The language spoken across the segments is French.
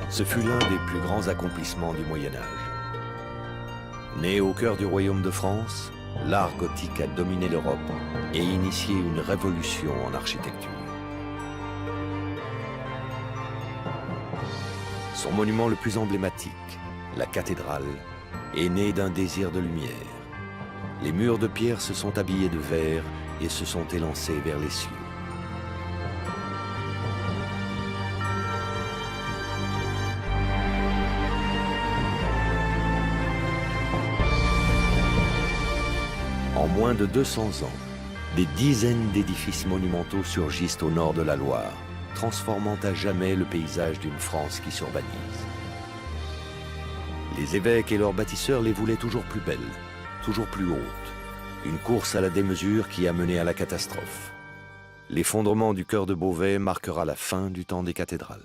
Ce fut l'un des plus grands accomplissements du Moyen-Âge. Né au cœur du royaume de France, l'art gothique a dominé l'Europe et initié une révolution en architecture. Son monument le plus emblématique, la cathédrale, est né d'un désir de lumière. Les murs de pierre se sont habillés de verre et se sont élancés vers les cieux. En moins de 200 ans, des dizaines d'édifices monumentaux surgissent au nord de la Loire, transformant à jamais le paysage d'une France qui s'urbanise. Les évêques et leurs bâtisseurs les voulaient toujours plus belles, toujours plus hautes. Une course à la démesure qui a mené à la catastrophe. L'effondrement du chœur de Beauvais marquera la fin du temps des cathédrales.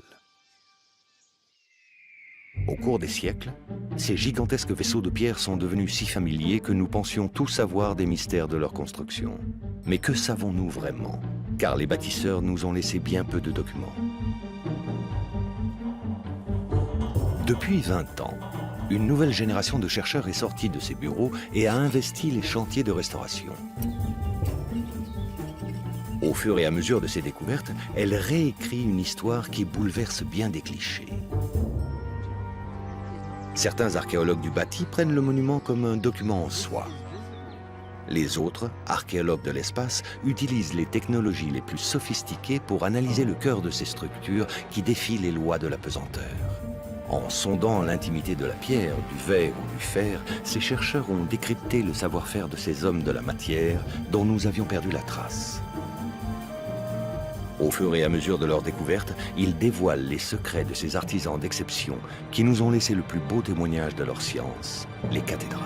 Au cours des siècles, ces gigantesques vaisseaux de pierre sont devenus si familiers que nous pensions tout savoir des mystères de leur construction. Mais que savons-nous vraiment? Car les bâtisseurs nous ont laissé bien peu de documents. Depuis 20 ans, une nouvelle génération de chercheurs est sortie de ses bureaux et a investi les chantiers de restauration. Au fur et à mesure de ses découvertes, elle réécrit une histoire qui bouleverse bien des clichés. Certains archéologues du bâti prennent le monument comme un document en soi. Les autres, archéologues de l'espace, utilisent les technologies les plus sophistiquées pour analyser le cœur de ces structures qui défient les lois de la pesanteur. En sondant l'intimité de la pierre, du verre ou du fer, ces chercheurs ont décrypté le savoir-faire de ces hommes de la matière dont nous avions perdu la trace. Au fur et à mesure de leur découverte, ils dévoilent les secrets de ces artisans d'exception qui nous ont laissé le plus beau témoignage de leur science, les cathédrales.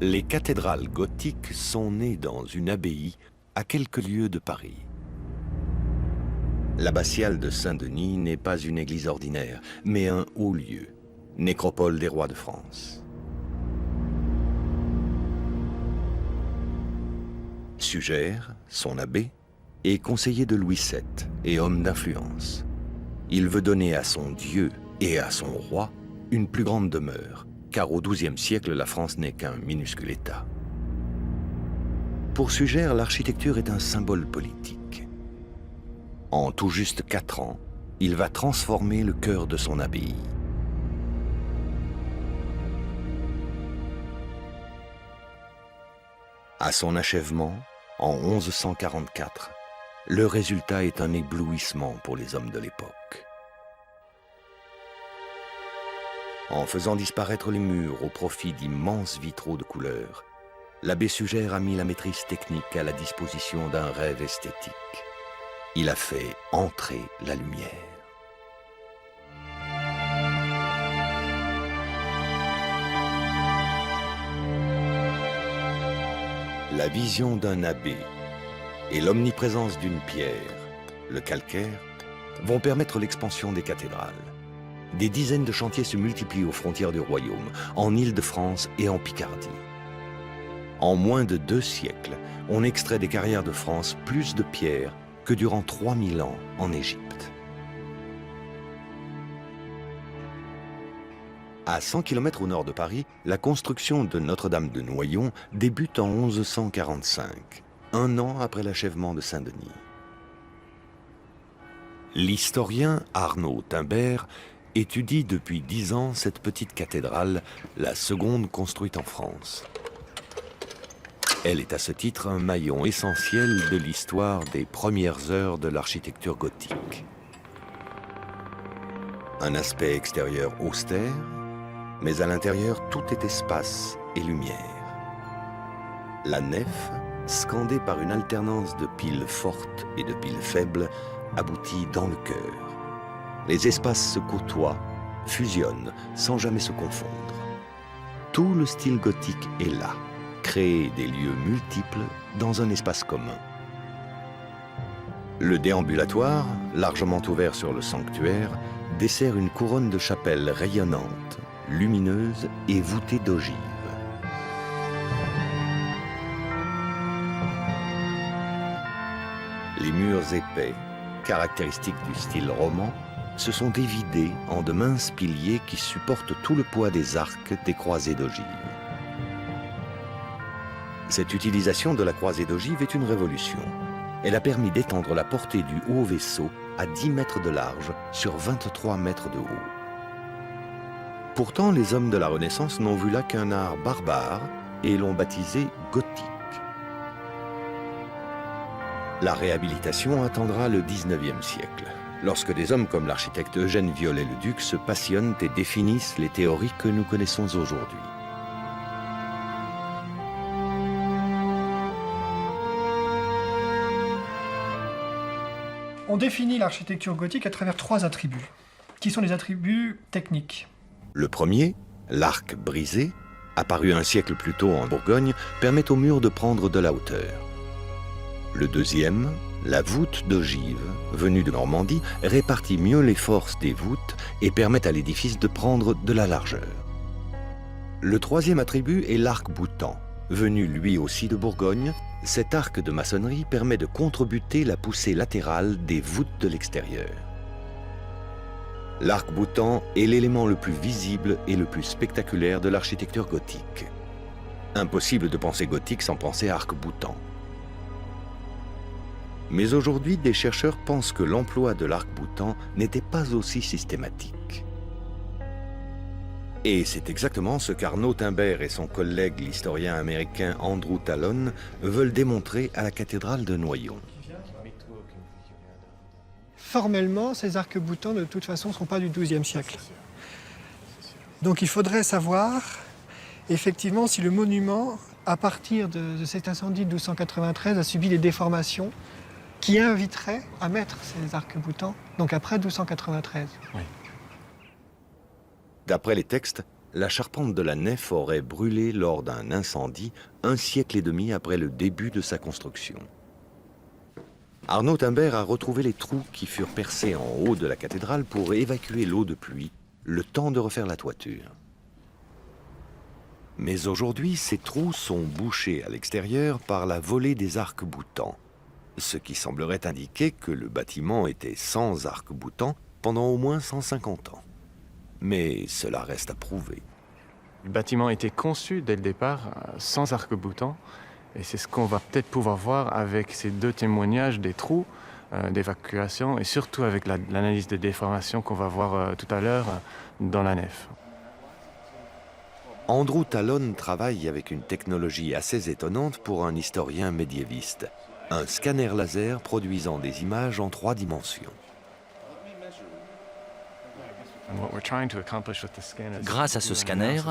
Les cathédrales gothiques sont nées dans une abbaye à quelques lieues de Paris. L'abbatiale de Saint-Denis n'est pas une église ordinaire, mais un haut lieu, nécropole des rois de France. Sugère, son abbé, est conseiller de Louis VII et homme d'influence. Il veut donner à son Dieu et à son roi une plus grande demeure, car au XIIe siècle, la France n'est qu'un minuscule État. Pour Sugère, l'architecture est un symbole politique. En tout juste 4 ans, il va transformer le cœur de son abbaye. À son achèvement, en 1144, le résultat est un éblouissement pour les hommes de l'époque. En faisant disparaître les murs au profit d'immenses vitraux de couleur, l'abbé Sugère a mis la maîtrise technique à la disposition d'un rêve esthétique. Il a fait entrer la lumière. La vision d'un abbé et l'omniprésence d'une pierre, le calcaire, vont permettre l'expansion des cathédrales. Des dizaines de chantiers se multiplient aux frontières du royaume, en Île-de-France et en Picardie. En moins de 2 siècles, on extrait des carrières de France plus de pierres que durant 3000 ans en Égypte. À 100 km au nord de Paris, la construction de Notre-Dame de Noyon débute en 1145, un an après l'achèvement de Saint-Denis. L'historien Arnaud Timbert étudie depuis 10 ans cette petite cathédrale, la seconde construite en France. Elle est à ce titre un maillon essentiel de l'histoire des premières heures de l'architecture gothique. Un aspect extérieur austère, mais à l'intérieur tout est espace et lumière. La nef, scandée par une alternance de piles fortes et de piles faibles, aboutit dans le cœur. Les espaces se côtoient fusionnent sans jamais se confondre. Tout le style gothique est là, créer des lieux multiples dans un espace commun. Le déambulatoire, largement ouvert sur le sanctuaire, dessert une couronne de chapelles rayonnantes, lumineuses et voûtées d'ogives. Les murs épais, caractéristiques du style roman, se sont dévidés en de minces piliers qui supportent tout le poids des arcs des croisées d'ogives. Cette utilisation de la croisée d'ogive est une révolution. Elle a permis d'étendre la portée du haut vaisseau à 10 mètres de large sur 23 mètres de haut. Pourtant, les hommes de la Renaissance n'ont vu là qu'un art barbare et l'ont baptisé gothique. La réhabilitation attendra le XIXe siècle, lorsque des hommes comme l'architecte Eugène Viollet-le-Duc se passionnent et définissent les théories que nous connaissons aujourd'hui. On définit l'architecture gothique à travers 3 attributs, qui sont les attributs techniques. Le premier, l'arc brisé, apparu un siècle plus tôt en Bourgogne, permet aux murs de prendre de la hauteur. Le deuxième, la voûte d'ogive, venue de Normandie, répartit mieux les forces des voûtes et permet à l'édifice de prendre de la largeur. Le troisième attribut est l'arc-boutant. Venu lui aussi de Bourgogne, cet arc de maçonnerie permet de contrebuter la poussée latérale des voûtes de l'extérieur. L'arc-boutant est l'élément le plus visible et le plus spectaculaire de l'architecture gothique. Impossible de penser gothique sans penser arc-boutant. Mais aujourd'hui, des chercheurs pensent que l'emploi de l'arc-boutant n'était pas aussi systématique. Et c'est exactement ce qu'Arnaud Timbert et son collègue l'historien américain Andrew Tallon veulent démontrer à la cathédrale de Noyon. Formellement, ces arcs-boutants, de toute façon, ne sont pas du XIIe siècle. Donc il faudrait savoir, effectivement, si le monument, à partir de cet incendie de 1293, a subi des déformations qui inviteraient à mettre ces arcs-boutants, donc après 1293. Oui. D'après les textes, la charpente de la nef aurait brûlé lors d'un incendie 1 siècle et demi après le début de sa construction. Arnaud Timbert a retrouvé les trous qui furent percés en haut de la cathédrale pour évacuer l'eau de pluie, le temps de refaire la toiture. Mais aujourd'hui, ces trous sont bouchés à l'extérieur par la volée des arcs-boutants, ce qui semblerait indiquer que le bâtiment était sans arc-boutant pendant au moins 150 ans. Mais cela reste à prouver. Le bâtiment a été conçu dès le départ sans arc-boutant, et c'est ce qu'on va peut-être pouvoir voir avec ces 2 témoignages des trous d'évacuation, et surtout avec l'analyse des déformations qu'on va voir tout à l'heure dans la nef. Andrew Tallon travaille avec une technologie assez étonnante pour un historien médiéviste, un scanner laser produisant des images en 3 dimensions. Grâce à ce scanner,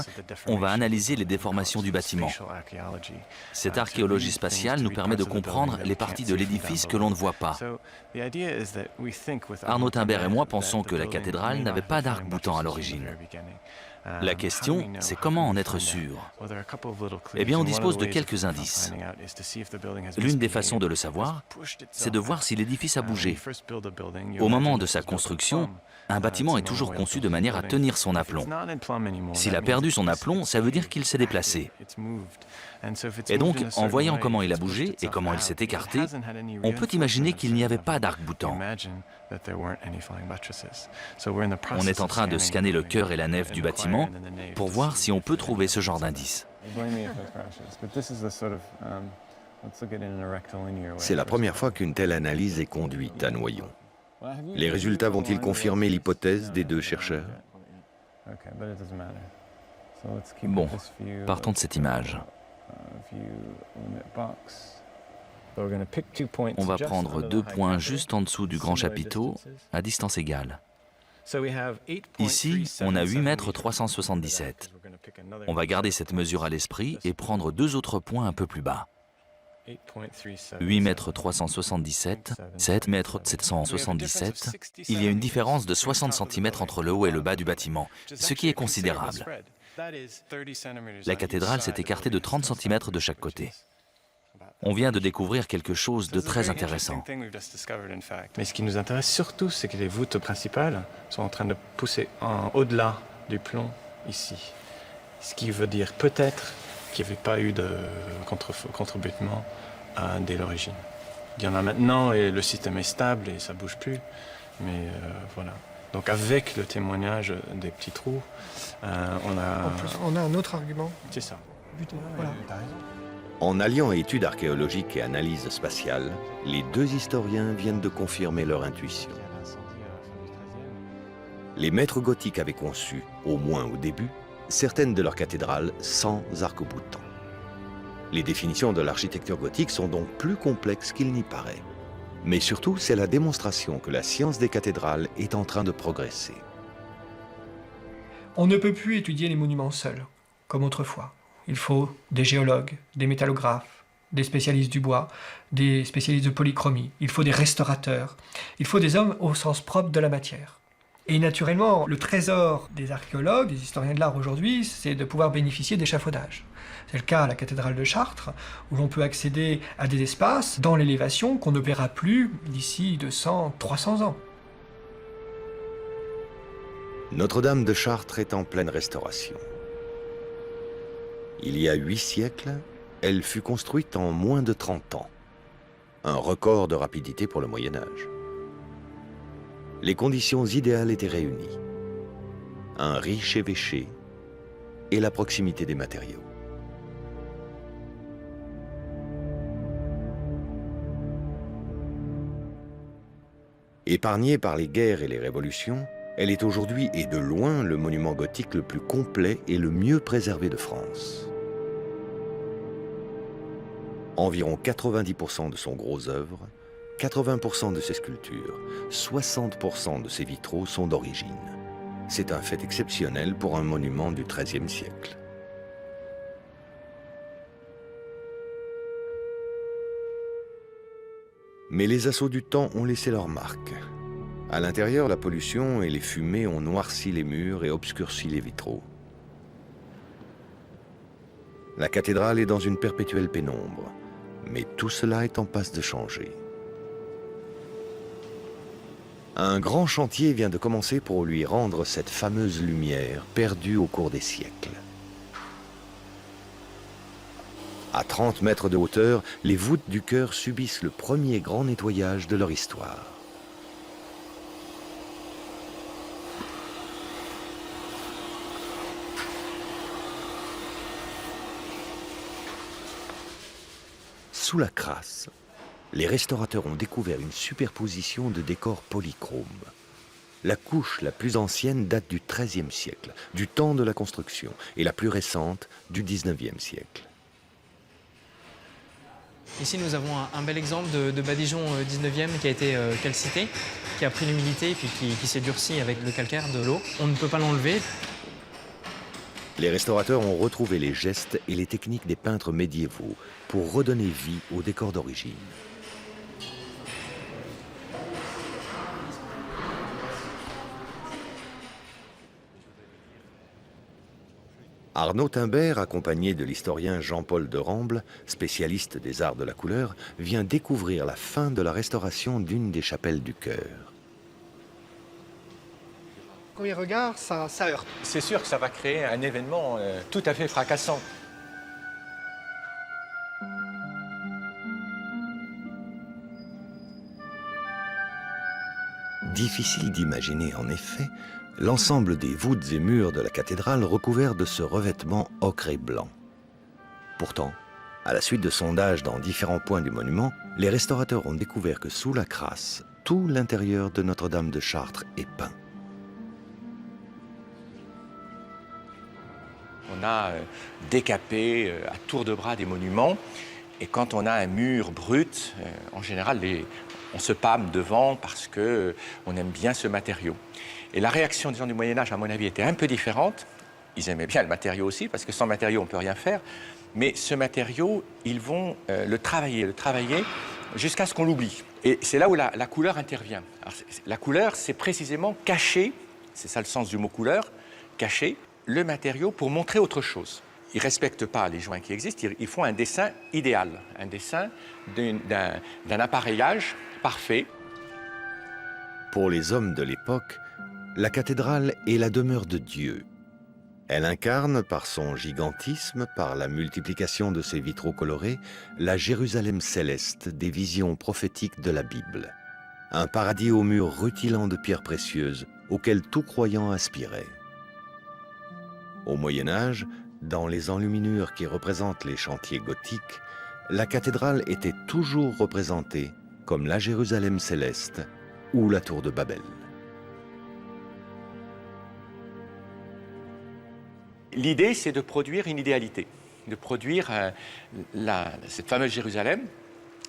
on va analyser les déformations du bâtiment. Cette archéologie spatiale nous permet de comprendre les parties de l'édifice que l'on ne voit pas. Arnaud Timbert et moi pensons que la cathédrale n'avait pas d'arc-boutant à l'origine. La question, c'est comment en être sûr? Eh bien, on dispose de quelques indices. L'une des façons de le savoir, c'est de voir si l'édifice a bougé. Au moment de sa construction, un bâtiment est toujours conçu de manière à tenir son aplomb. S'il a perdu son aplomb, ça veut dire qu'il s'est déplacé. Et donc, en voyant comment il a bougé et comment il s'est écarté, on peut imaginer qu'il n'y avait pas d'arc-boutant. On est en train de scanner le cœur et la nef du bâtiment pour voir si on peut trouver ce genre d'indice. C'est la première fois qu'une telle analyse est conduite à Noyon. Les résultats vont-ils confirmer l'hypothèse des 2 chercheurs? Bon, partons de cette image. On va prendre 2 points juste en dessous du grand chapiteau, à distance égale. Ici, on a 8 mètres 377. On va garder cette mesure à l'esprit et prendre 2 autres points un peu plus bas. 8 mètres 377, 7 mètres 777, il y a une différence de 60 cm entre le haut et le bas du bâtiment, ce qui est considérable. La cathédrale s'est écartée de 30 cm de chaque côté. On vient de découvrir quelque chose de très intéressant. Mais ce qui nous intéresse surtout, c'est que les voûtes principales sont en train de pousser au-delà du plomb ici. Ce qui veut dire peut-être qu'il n'y avait pas eu de contrebutement dès l'origine. Il y en a maintenant et le système est stable et ça ne bouge plus. Mais voilà. Donc avec le témoignage des petits trous, on a un autre argument. C'est ça. Voilà. En alliant études archéologiques et analyse spatiale, les deux historiens viennent de confirmer leur intuition. Les maîtres gothiques avaient conçu, au moins au début, certaines de leurs cathédrales sans arc-boutant. Les définitions de l'architecture gothique sont donc plus complexes qu'il n'y paraît. Mais surtout, c'est la démonstration que la science des cathédrales est en train de progresser. On ne peut plus étudier les monuments seuls, comme autrefois. Il faut des géologues, des métallographes, des spécialistes du bois, des spécialistes de polychromie. Il faut des restaurateurs. Il faut des hommes au sens propre de la matière. Et naturellement, le trésor des archéologues, des historiens de l'art aujourd'hui, c'est de pouvoir bénéficier d'échafaudages. C'est le cas à la cathédrale de Chartres, où l'on peut accéder à des espaces dans l'élévation qu'on ne verra plus d'ici 200, 300 ans. Notre-Dame de Chartres est en pleine restauration. Il y a 8 siècles, elle fut construite en moins de 30 ans. Un record de rapidité pour le Moyen-Âge. Les conditions idéales étaient réunies. Un riche évêché et la proximité des matériaux. Épargnée par les guerres et les révolutions, elle est aujourd'hui et de loin le monument gothique le plus complet et le mieux préservé de France. Environ 90% de son gros œuvre, 80% de ses sculptures, 60% de ses vitraux sont d'origine. C'est un fait exceptionnel pour un monument du XIIIe siècle. Mais les assauts du temps ont laissé leur marque. À l'intérieur, la pollution et les fumées ont noirci les murs et obscurci les vitraux. La cathédrale est dans une perpétuelle pénombre, mais tout cela est en passe de changer. Un grand chantier vient de commencer pour lui rendre cette fameuse lumière perdue au cours des siècles. À 30 mètres de hauteur, les voûtes du chœur subissent le premier grand nettoyage de leur histoire. Sous la crasse, les restaurateurs ont découvert une superposition de décors polychromes. La couche la plus ancienne date du XIIIe siècle, du temps de la construction, et la plus récente du XIXe siècle. Ici, nous avons un bel exemple de badigeon 19e qui a été calcité, qui a pris l'humidité et puis qui s'est durci avec le calcaire de l'eau. On ne peut pas l'enlever. Les restaurateurs ont retrouvé les gestes et les techniques des peintres médiévaux pour redonner vie au décor d'origine. Arnaud Timbert, accompagné de l'historien Jean-Paul de Ramble, spécialiste des arts de la couleur, vient découvrir la fin de la restauration d'une des chapelles du chœur. Premier regard, ça heurte. C'est sûr que ça va créer un événement tout à fait fracassant. Difficile d'imaginer en effet l'ensemble des voûtes et murs de la cathédrale recouverts de ce revêtement ocre et blanc. Pourtant, à la suite de sondages dans différents points du monument, les restaurateurs ont découvert que sous la crasse, tout l'intérieur de Notre-Dame de Chartres est peint. On a décapé à tour de bras des monuments, et quand on a un mur brut, en général, on se pâme devant parce qu'on aime bien ce matériau. Et la réaction des gens du Moyen-Âge, à mon avis, était un peu différente. ils aimaient bien le matériau aussi, parce que sans matériau, on ne peut rien faire. Mais ce matériau, ils vont le travailler jusqu'à ce qu'on l'oublie. Et c'est là où la couleur intervient. Alors, la couleur, c'est précisément cacher, c'est ça le sens du mot couleur, cacher le matériau pour montrer autre chose. Ils ne respectent pas les joints qui existent, ils font un dessin idéal, un dessin d'un appareillage parfait. Pour les hommes de l'époque, la cathédrale est la demeure de Dieu. Elle incarne, par son gigantisme, par la multiplication de ses vitraux colorés, la Jérusalem céleste des visions prophétiques de la Bible. Un paradis aux murs rutilants de pierres précieuses, auquel tout croyant aspirait. Au Moyen-Âge, dans les enluminures qui représentent les chantiers gothiques, la cathédrale était toujours représentée comme la Jérusalem céleste ou la tour de Babel. L'idée, c'est de produire une idéalité, de produire cette fameuse Jérusalem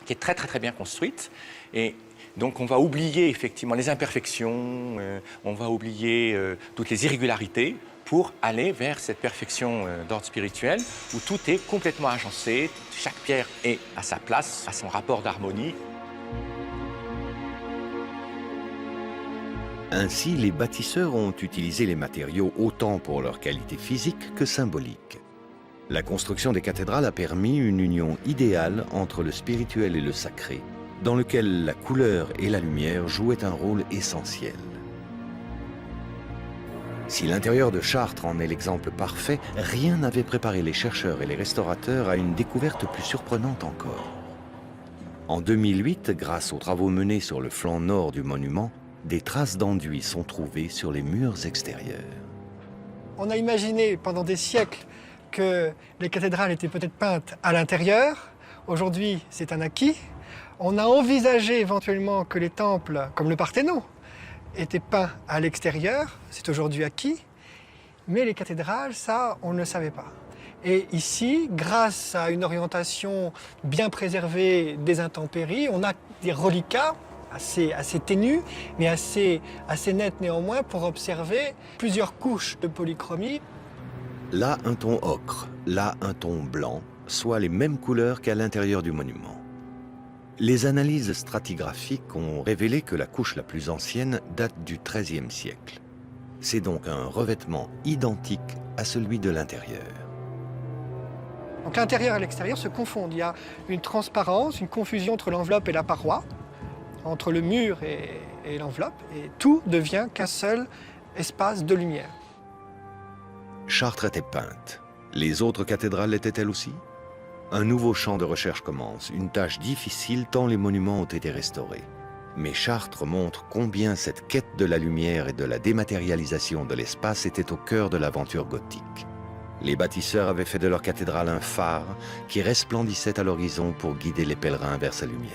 qui est très très très bien construite. Et donc on va oublier effectivement les imperfections, on va oublier toutes les irrégularités pour aller vers cette perfection d'ordre spirituel où tout est complètement agencé, chaque pierre est à sa place, à son rapport d'harmonie. Ainsi, les bâtisseurs ont utilisé les matériaux autant pour leur qualité physique que symbolique. La construction des cathédrales a permis une union idéale entre le spirituel et le sacré, dans lequel la couleur et la lumière jouaient un rôle essentiel. Si l'intérieur de Chartres en est l'exemple parfait, rien n'avait préparé les chercheurs et les restaurateurs à une découverte plus surprenante encore. En 2008, grâce aux travaux menés sur le flanc nord du monument, des traces d'enduit sont trouvées sur les murs extérieurs. On a imaginé pendant des siècles que les cathédrales étaient peut-être peintes à l'intérieur. Aujourd'hui, c'est un acquis. On a envisagé éventuellement que les temples, comme le Parthénon, étaient peints à l'extérieur. C'est aujourd'hui acquis. Mais les cathédrales, ça, on ne le savait pas. Et ici, grâce à une orientation bien préservée des intempéries, on a des reliquats assez ténus, mais assez nets néanmoins pour observer plusieurs couches de polychromie. Là, un ton ocre, là, un ton blanc, soit les mêmes couleurs qu'à l'intérieur du monument. Les analyses stratigraphiques ont révélé que la couche la plus ancienne date du XIIIe siècle. C'est donc un revêtement identique à celui de l'intérieur. Donc l'intérieur et l'extérieur se confondent. Il y a une transparence, une confusion entre l'enveloppe et la paroi, entre le mur et l'enveloppe, et tout devient qu'un seul espace de lumière. Chartres était peinte. Les autres cathédrales l'étaient-elles aussi? Un nouveau champ de recherche commence, une tâche difficile tant les monuments ont été restaurés. Mais Chartres montre combien cette quête de la lumière et de la dématérialisation de l'espace était au cœur de l'aventure gothique. Les bâtisseurs avaient fait de leur cathédrale un phare qui resplendissait à l'horizon pour guider les pèlerins vers sa lumière.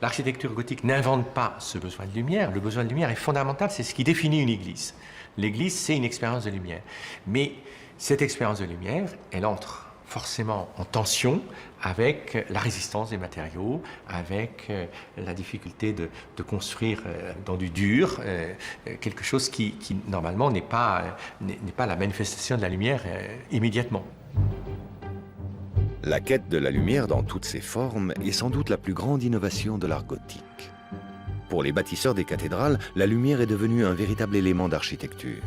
L'architecture gothique n'invente pas ce besoin de lumière. Le besoin de lumière est fondamental, c'est ce qui définit une église. L'église, c'est une expérience de lumière. Mais cette expérience de lumière, elle entre forcément en tension avec la résistance des matériaux, avec la difficulté de construire dans du dur, quelque chose qui normalement n'est pas la manifestation de la lumière immédiatement. La quête de la lumière dans toutes ses formes est sans doute la plus grande innovation de l'art gothique. Pour les bâtisseurs des cathédrales, la lumière est devenue un véritable élément d'architecture.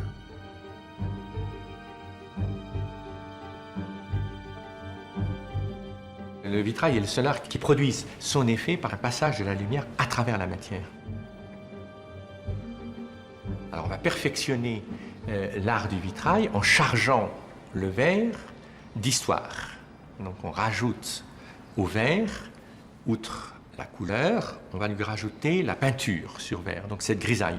Le vitrail est le seul art qui produise son effet par un passage de la lumière à travers la matière. Alors on va perfectionner l'art du vitrail en chargeant le verre d'histoire. Donc on rajoute au verre, outre la couleur, on va lui rajouter la peinture sur verre, donc cette grisaille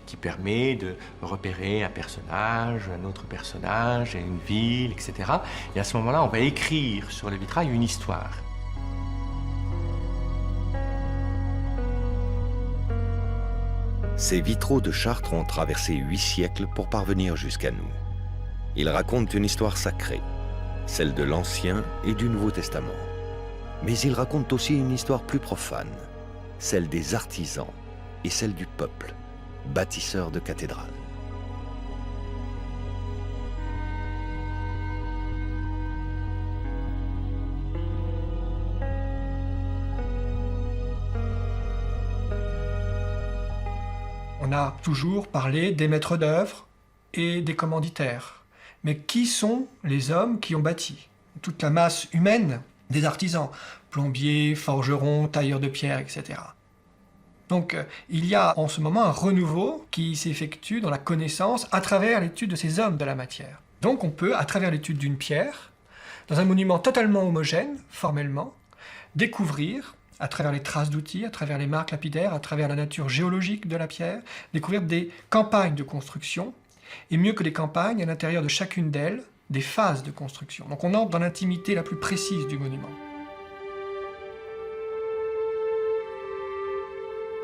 qui permet de repérer un personnage, un autre personnage, une ville, etc. Et à ce moment-là, on va écrire sur le vitrail une histoire. Ces vitraux de Chartres ont traversé 8 siècles pour parvenir jusqu'à nous. Ils racontent une histoire sacrée, celle de l'Ancien et du Nouveau Testament. Mais ils racontent aussi une histoire plus profane, celle des artisans et celle du peuple, bâtisseurs de cathédrales. On a toujours parlé des maîtres d'œuvre et des commanditaires. Mais qui sont les hommes qui ont bâti? Toute la masse humaine des artisans, plombiers, forgerons, tailleurs de pierre, etc. Donc il y a en ce moment un renouveau qui s'effectue dans la connaissance à travers l'étude de ces hommes de la matière. Donc on peut, à travers l'étude d'une pierre, dans un monument totalement homogène, formellement, découvrir, à travers les traces d'outils, à travers les marques lapidaires, à travers la nature géologique de la pierre, découvrir des campagnes de construction, et mieux que des campagnes, à l'intérieur de chacune d'elles, des phases de construction. Donc on entre dans l'intimité la plus précise du monument.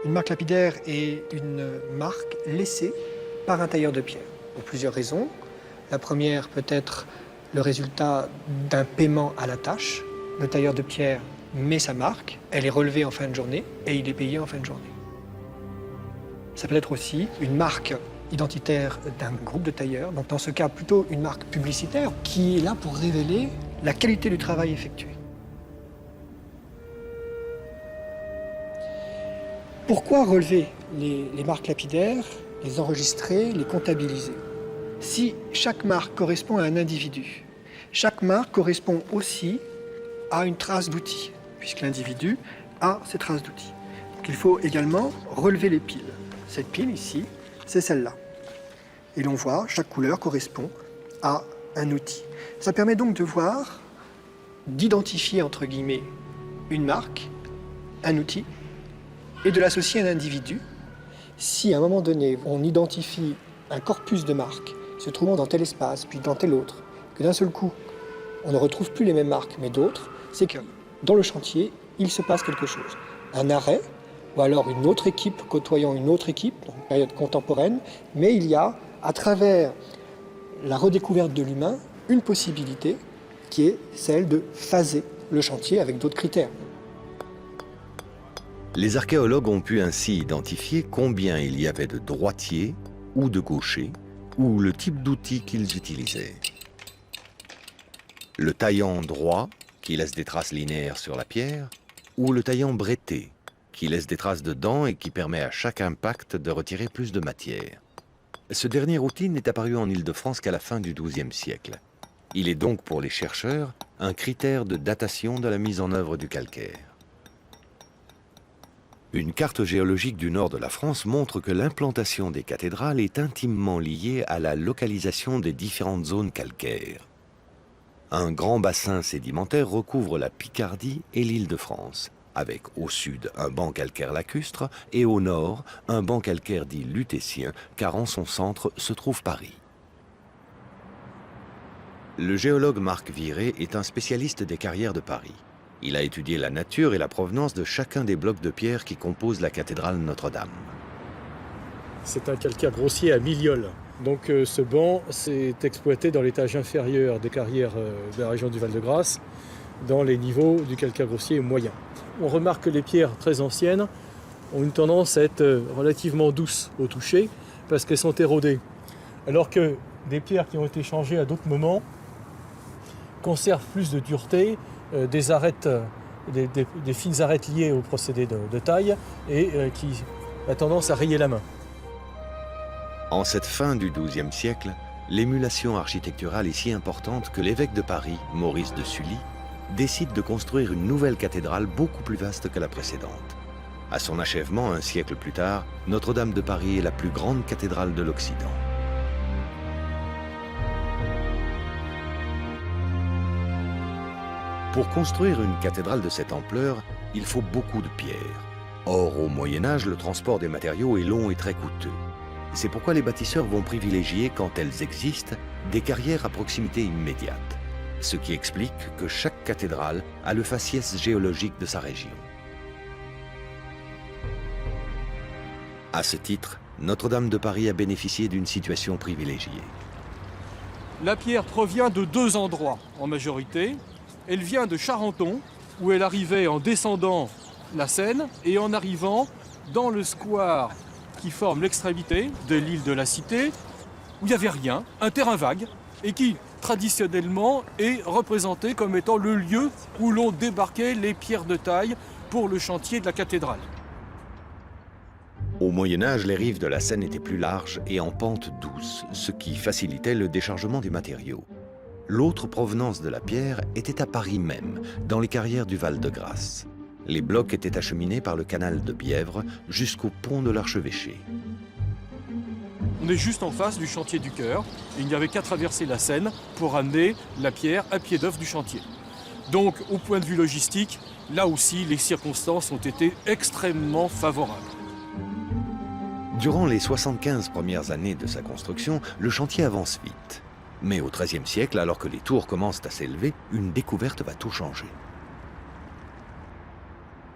Une marque lapidaire est une marque laissée par un tailleur de pierre, pour plusieurs raisons. La première peut être le résultat d'un paiement à la tâche. Le tailleur de pierre met sa marque, elle est relevée en fin de journée et il est payé en fin de journée. Ça peut être aussi une marque identitaire d'un groupe de tailleurs, donc dans ce cas plutôt une marque publicitaire qui est là pour révéler la qualité du travail effectué. Pourquoi relever les marques lapidaires, les enregistrer, les comptabiliser? Si chaque marque correspond à un individu, chaque marque correspond aussi à une trace d'outil, puisque l'individu a ces traces d'outils. Donc il faut également relever les piles. Cette pile ici, c'est celle-là. Et l'on voit, chaque couleur correspond à un outil. Ça permet donc de voir, d'identifier entre guillemets une marque, un outil, et de l'associer à un individu. Si à un moment donné, on identifie un corpus de marques se trouvant dans tel espace, puis dans tel autre, que d'un seul coup, on ne retrouve plus les mêmes marques, mais d'autres, c'est que dans le chantier, il se passe quelque chose. Un arrêt, ou alors une autre équipe côtoyant une autre équipe, dans une période contemporaine, mais il y a, à travers la redécouverte de l'humain, une possibilité qui est celle de phaser le chantier avec d'autres critères. Les archéologues ont pu ainsi identifier combien il y avait de droitiers ou de gauchers, ou le type d'outil qu'ils utilisaient. Le taillant droit, qui laisse des traces linéaires sur la pierre, ou le taillant bretté, qui laisse des traces de dents et qui permet à chaque impact de retirer plus de matière. Ce dernier outil n'est apparu en Île-de-France qu'à la fin du XIIe siècle. Il est donc pour les chercheurs un critère de datation de la mise en œuvre du calcaire. Une carte géologique du nord de la France montre que l'implantation des cathédrales est intimement liée à la localisation des différentes zones calcaires. Un grand bassin sédimentaire recouvre la Picardie et l'Île-de-France, avec au sud un banc calcaire lacustre et au nord un banc calcaire dit lutétien, car en son centre se trouve Paris. Le géologue Marc Viré est un spécialiste des carrières de Paris. Il a étudié la nature et la provenance de chacun des blocs de pierre qui composent la cathédrale Notre-Dame. C'est un calcaire grossier à millioles. Donc ce banc s'est exploité dans l'étage inférieur des carrières de la région du Val-de-Grâce, dans les niveaux du calcaire grossier moyen. On remarque que les pierres très anciennes ont une tendance à être relativement douces au toucher parce qu'elles sont érodées. Alors que des pierres qui ont été changées à d'autres moments conservent plus de dureté, des arêtes, des fines arêtes liées au procédé de taille et qui a tendance à rayer la main. En cette fin du XIIe siècle, l'émulation architecturale est si importante que l'évêque de Paris, Maurice de Sully, décide de construire une nouvelle cathédrale beaucoup plus vaste que la précédente. À son achèvement, un siècle plus tard, Notre-Dame de Paris est la plus grande cathédrale de l'Occident. Pour construire une cathédrale de cette ampleur, il faut beaucoup de pierres. Or, au Moyen-Âge, le transport des matériaux est long et très coûteux. C'est pourquoi les bâtisseurs vont privilégier, quand elles existent, des carrières à proximité immédiate. Ce qui explique que chaque cathédrale a le faciès géologique de sa région. À ce titre, Notre-Dame de Paris a bénéficié d'une situation privilégiée. La pierre provient de deux endroits en majorité. Elle vient de Charenton, où elle arrivait en descendant la Seine et en arrivant dans le square qui forme l'extrémité de l'île de la Cité, où il n'y avait rien, un terrain vague, et qui, traditionnellement, est représenté comme étant le lieu où l'on débarquait les pierres de taille pour le chantier de la cathédrale. Au Moyen-Âge, les rives de la Seine étaient plus larges et en pente douce, ce qui facilitait le déchargement des matériaux. L'autre provenance de la pierre était à Paris même, dans les carrières du Val-de-Grâce. Les blocs étaient acheminés par le canal de Bièvre jusqu'au pont de l'Archevêché. On est juste en face du chantier du Chœur, et il n'y avait qu'à traverser la Seine pour amener la pierre à pied d'œuvre du chantier. Donc, au point de vue logistique, là aussi, les circonstances ont été extrêmement favorables. Durant les 75 premières années de sa construction, le chantier avance vite. Mais au XIIIe siècle, alors que les tours commencent à s'élever, une découverte va tout changer.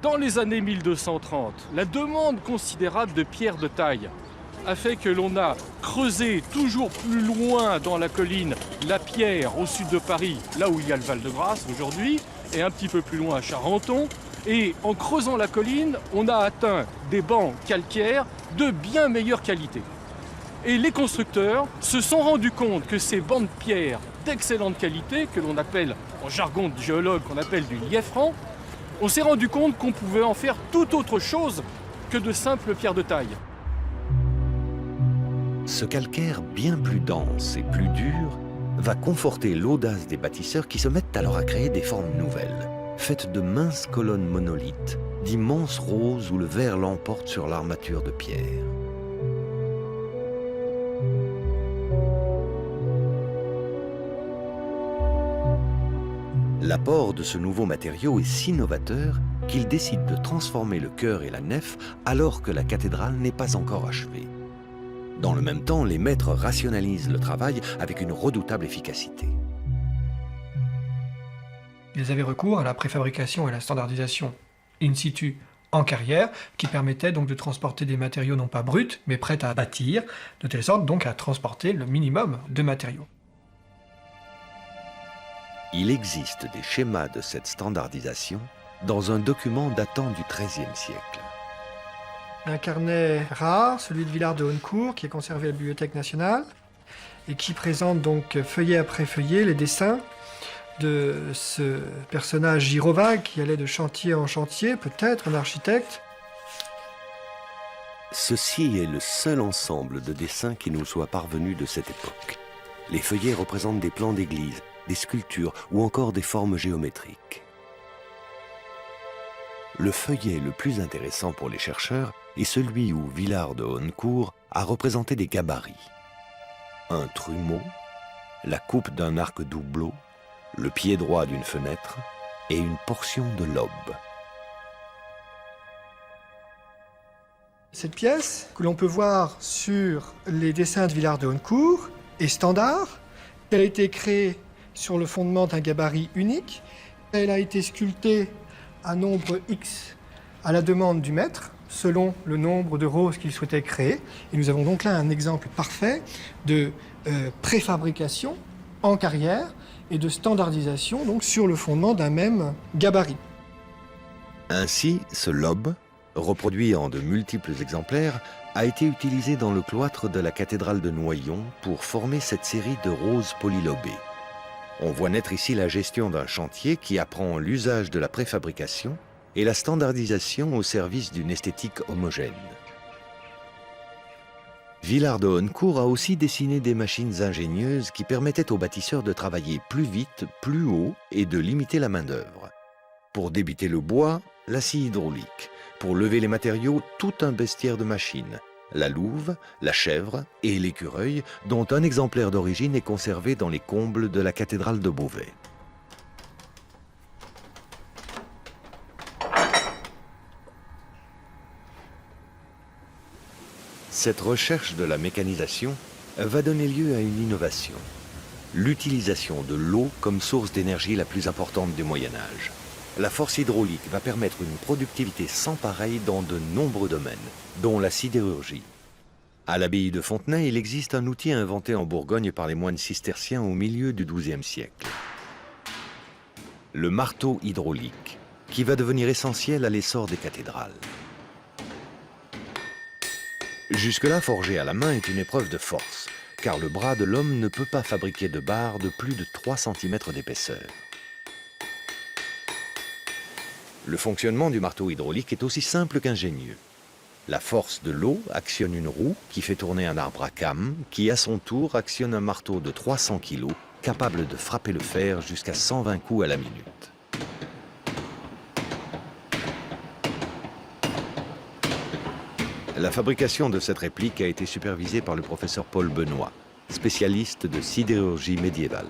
Dans les années 1230, la demande considérable de pierres de taille a fait que l'on a creusé toujours plus loin dans la colline la pierre au sud de Paris, là où il y a le Val-de-Grâce aujourd'hui, et un petit peu plus loin à Charenton. Et en creusant la colline, on a atteint des bancs calcaires de bien meilleure qualité. Et les constructeurs se sont rendus compte que ces bancs de pierre d'excellente qualité, que l'on appelle, en jargon de géologue, qu'on appelle du lieffrant, on s'est rendu compte qu'on pouvait en faire tout autre chose que de simples pierres de taille. Ce calcaire bien plus dense et plus dur va conforter l'audace des bâtisseurs qui se mettent alors à créer des formes nouvelles, faites de minces colonnes monolithes, d'immenses roses où le verre l'emporte sur l'armature de pierre. L'apport de ce nouveau matériau est si novateur qu'il décide de transformer le chœur et la nef alors que la cathédrale n'est pas encore achevée. Dans le même temps, les maîtres rationalisent le travail avec une redoutable efficacité. Ils avaient recours à la préfabrication et à la standardisation in situ en carrière, qui permettait donc de transporter des matériaux non pas bruts, mais prêts à bâtir, de telle sorte donc à transporter le minimum de matériaux. Il existe des schémas de cette standardisation dans un document datant du XIIIe siècle. Un carnet rare, celui de Villard de Honnecourt, qui est conservé à la Bibliothèque nationale, et qui présente donc feuillet après feuillet les dessins de ce personnage gyrovague qui allait de chantier en chantier, peut-être un architecte. Ceci est le seul ensemble de dessins qui nous soit parvenu de cette époque. Les feuillets représentent des plans d'église, des sculptures ou encore des formes géométriques. Le feuillet le plus intéressant pour les chercheurs est celui où Villard de Honnecourt a représenté des gabarits. Un trumeau, la coupe d'un arc doubleau, le pied droit d'une fenêtre et une portion de lobe. Cette pièce, que l'on peut voir sur les dessins de Villard de Honnecourt, est standard. Elle a été créée sur le fondement d'un gabarit unique. Elle a été sculptée à nombre X à la demande du maître, selon le nombre de roses qu'il souhaitait créer. Et nous avons donc là un exemple parfait de préfabrication en carrière et de standardisation donc sur le fondement d'un même gabarit. Ainsi, ce lobe, reproduit en de multiples exemplaires, a été utilisé dans le cloître de la cathédrale de Noyon pour former cette série de roses polylobées. On voit naître ici la gestion d'un chantier qui apprend l'usage de la préfabrication et la standardisation au service d'une esthétique homogène. Villard de Honnecourt a aussi dessiné des machines ingénieuses qui permettaient aux bâtisseurs de travailler plus vite, plus haut et de limiter la main-d'œuvre. Pour débiter le bois, la scie hydraulique. Pour lever les matériaux, tout un bestiaire de machines. La louve, la chèvre et l'écureuil, dont un exemplaire d'origine est conservé dans les combles de la cathédrale de Beauvais. Cette recherche de la mécanisation va donner lieu à une innovation, l'utilisation de l'eau comme source d'énergie la plus importante du Moyen-Âge. La force hydraulique va permettre une productivité sans pareille dans de nombreux domaines, dont la sidérurgie. À l'abbaye de Fontenay, il existe un outil inventé en Bourgogne par les moines cisterciens au milieu du XIIe siècle. Le marteau hydraulique, qui va devenir essentiel à l'essor des cathédrales. Jusque-là, forger à la main est une épreuve de force, car le bras de l'homme ne peut pas fabriquer de barres de plus de 3 cm d'épaisseur. Le fonctionnement du marteau hydraulique est aussi simple qu'ingénieux. La force de l'eau actionne une roue qui fait tourner un arbre à cames, qui à son tour actionne un marteau de 300 kg, capable de frapper le fer jusqu'à 120 coups à la minute. La fabrication de cette réplique a été supervisée par le professeur Paul Benoît, spécialiste de sidérurgie médiévale.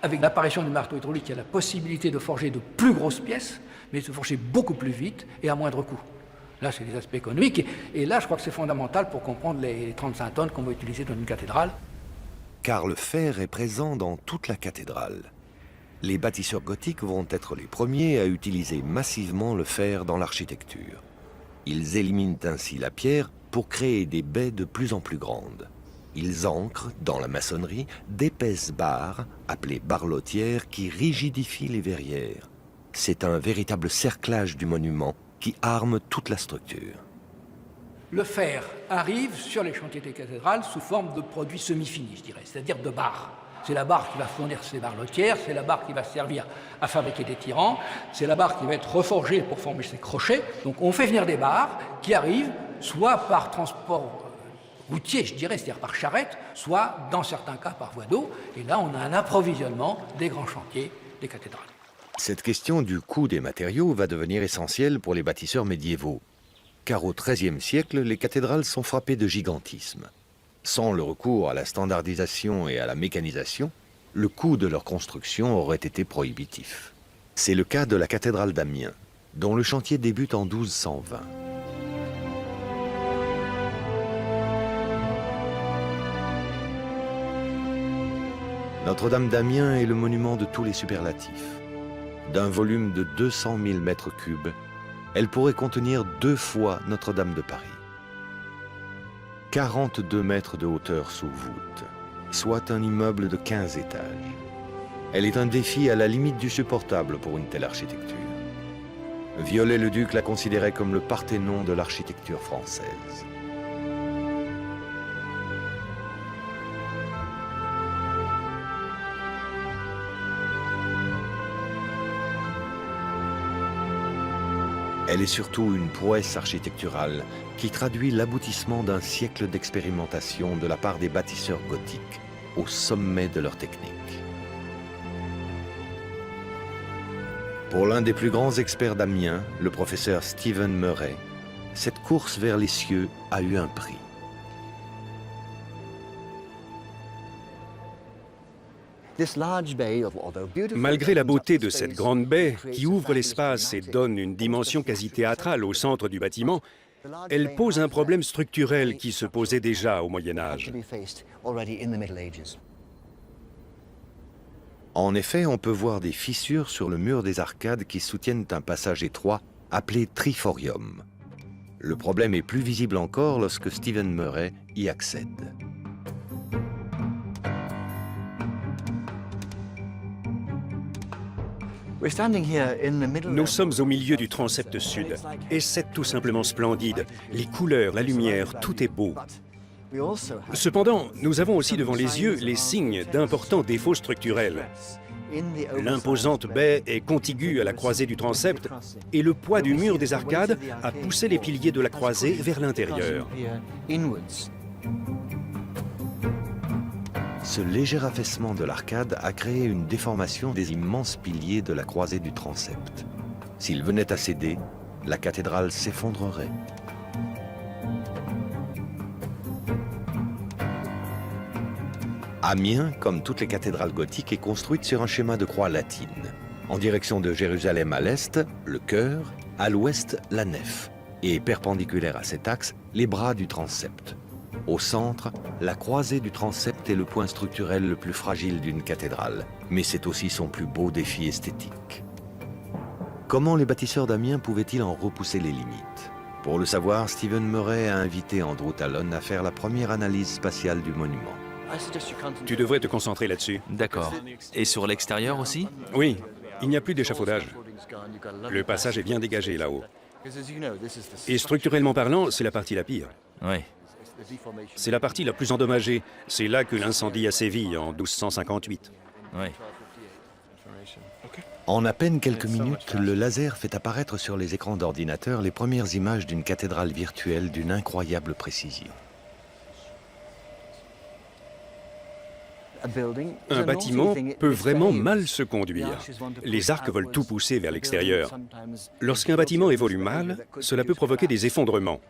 Avec l'apparition du marteau hydraulique, il y a la possibilité de forger de plus grosses pièces, mais de forger beaucoup plus vite et à moindre coût. Là, c'est les aspects économiques. Et là, je crois que c'est fondamental pour comprendre les 35 tonnes qu'on va utiliser dans une cathédrale. Car le fer est présent dans toute la cathédrale. Les bâtisseurs gothiques vont être les premiers à utiliser massivement le fer dans l'architecture. Ils éliminent ainsi la pierre pour créer des baies de plus en plus grandes. Ils ancrent dans la maçonnerie d'épaisses barres, appelées barlotières, qui rigidifient les verrières. C'est un véritable cerclage du monument qui arme toute la structure. Le fer arrive sur les chantiers des cathédrales sous forme de produits semi-finis, je dirais, c'est-à-dire de barres. C'est la barre qui va fournir ces barlotières, c'est la barre qui va servir à fabriquer des tirants, c'est la barre qui va être reforgée pour former ces crochets. Donc on fait venir des barres qui arrivent soit par transport routier, je dirais, c'est-à-dire par charrette, soit dans certains cas par voie d'eau. Et là, on a un approvisionnement des grands chantiers des cathédrales. Cette question du coût des matériaux va devenir essentielle pour les bâtisseurs médiévaux. Car au XIIIe siècle, les cathédrales sont frappées de gigantisme. Sans le recours à la standardisation et à la mécanisation, le coût de leur construction aurait été prohibitif. C'est le cas de la cathédrale d'Amiens, dont le chantier débute en 1220. Notre-Dame d'Amiens est le monument de tous les superlatifs. D'un volume de 200 000 mètres cubes, elle pourrait contenir 2 fois Notre-Dame de Paris. 42 mètres de hauteur sous voûte, soit un immeuble de 15 étages. Elle est un défi à la limite du supportable pour une telle architecture. Viollet-le-Duc la considérait comme le Parthénon de l'architecture française. Elle est surtout une prouesse architecturale qui traduit l'aboutissement d'un siècle d'expérimentation de la part des bâtisseurs gothiques au sommet de leur technique. Pour l'un des plus grands experts d'Amiens, le professeur Stephen Murray, cette course vers les cieux a eu un prix. Malgré la beauté de cette grande baie, qui ouvre l'espace et donne une dimension quasi théâtrale au centre du bâtiment, elle pose un problème structurel qui se posait déjà au Moyen Âge. En effet, on peut voir des fissures sur le mur des arcades qui soutiennent un passage étroit appelé triforium. Le problème est plus visible encore lorsque Stephen Murray y accède. Nous sommes au milieu du transept sud, et c'est tout simplement splendide. Les couleurs, la lumière, tout est beau. Cependant, nous avons aussi devant les yeux les signes d'importants défauts structurels. L'imposante baie est contiguë à la croisée du transept, et le poids du mur des arcades a poussé les piliers de la croisée vers l'intérieur. Ce léger affaissement de l'arcade a créé une déformation des immenses piliers de la croisée du transept. S'il venait à céder, la cathédrale s'effondrerait. Amiens, comme toutes les cathédrales gothiques, est construite sur un schéma de croix latine. En direction de Jérusalem à l'est, le chœur, à l'ouest, la nef, et perpendiculaire à cet axe, les bras du transept. Au centre, la croisée du transept est le point structurel le plus fragile d'une cathédrale, mais c'est aussi son plus beau défi esthétique. Comment les bâtisseurs d'Amiens pouvaient-ils en repousser les limites? Pour le savoir, Stephen Murray a invité Andrew Tallon à faire la première analyse spatiale du monument. Tu devrais te concentrer là-dessus. D'accord. Et sur l'extérieur aussi? Oui, il n'y a plus d'échafaudage. Le passage est bien dégagé là-haut. Et structurellement parlant, c'est la partie la pire. Oui. C'est la partie la plus endommagée. C'est là que l'incendie a sévi en 1258. Oui. En à peine quelques minutes, le laser fait apparaître sur les écrans d'ordinateur les premières images d'une cathédrale virtuelle d'une incroyable précision. Un bâtiment peut vraiment mal se conduire. Les arcs veulent tout pousser vers l'extérieur. Lorsqu'un bâtiment évolue mal, cela peut provoquer des effondrements.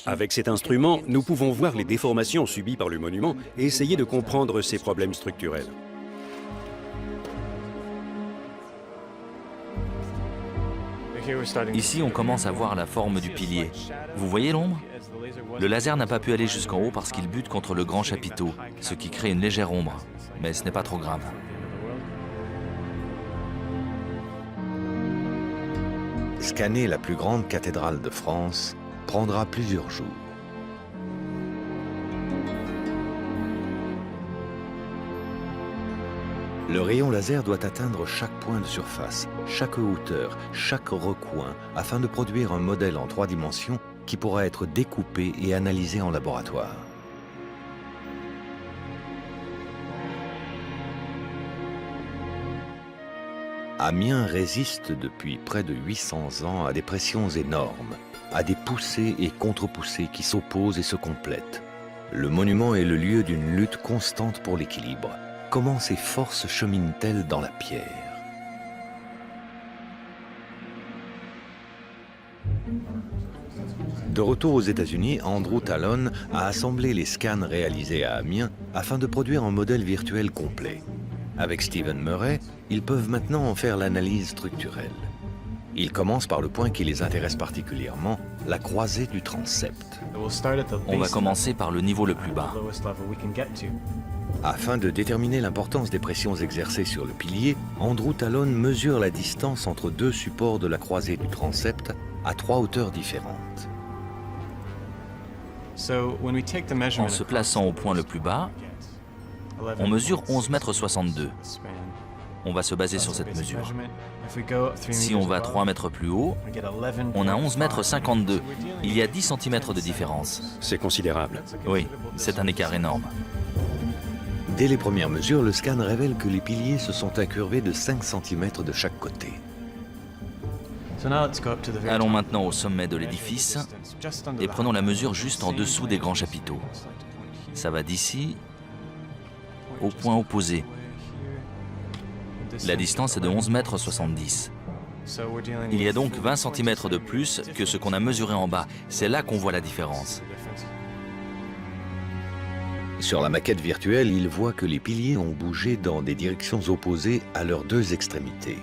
Avec cet instrument, nous pouvons voir les déformations subies par le monument et essayer de comprendre ces problèmes structurels. Ici, on commence à voir la forme du pilier. Vous voyez l'ombre? Le laser n'a pas pu aller jusqu'en haut parce qu'il bute contre le grand chapiteau, ce qui crée une légère ombre. Mais ce n'est pas trop grave. Scanner la plus grande cathédrale de France prendra plusieurs jours. Le rayon laser doit atteindre chaque point de surface, chaque hauteur, chaque recoin, afin de produire un modèle en 3 dimensions qui pourra être découpé et analysé en laboratoire. Amiens résiste depuis près de 800 ans à des pressions énormes, à des poussées et contre-poussées qui s'opposent et se complètent. Le monument est le lieu d'une lutte constante pour l'équilibre. Comment ces forces cheminent-elles dans la pierre? De retour aux États-Unis, Andrew Talon a assemblé les scans réalisés à Amiens afin de produire un modèle virtuel complet. Avec Stephen Murray, ils peuvent maintenant en faire l'analyse structurelle. Ils commencent par le point qui les intéresse particulièrement, la croisée du transept. On va commencer par le niveau le plus bas. Afin de déterminer l'importance des pressions exercées sur le pilier, Andrew Talon mesure la distance entre 2 supports de la croisée du transept à 3 hauteurs différentes. En se plaçant au point le plus bas, on mesure 11,62 m. On va se baser sur cette mesure. Si on va 3 mètres plus haut, on a 11,52 m. Il y a 10 cm de différence. C'est considérable. Oui, c'est un écart énorme. Dès les premières mesures, le scan révèle que les piliers se sont incurvés de 5 cm de chaque côté. Allons maintenant au sommet de l'édifice et prenons la mesure juste en dessous des grands chapiteaux. Ça va d'ici au point opposé. La distance est de 11,70 m. Il y a donc 20 cm de plus que ce qu'on a mesuré en bas. C'est là qu'on voit la différence. Sur la maquette virtuelle, il voit que les piliers ont bougé dans des directions opposées à leurs 2 extrémités.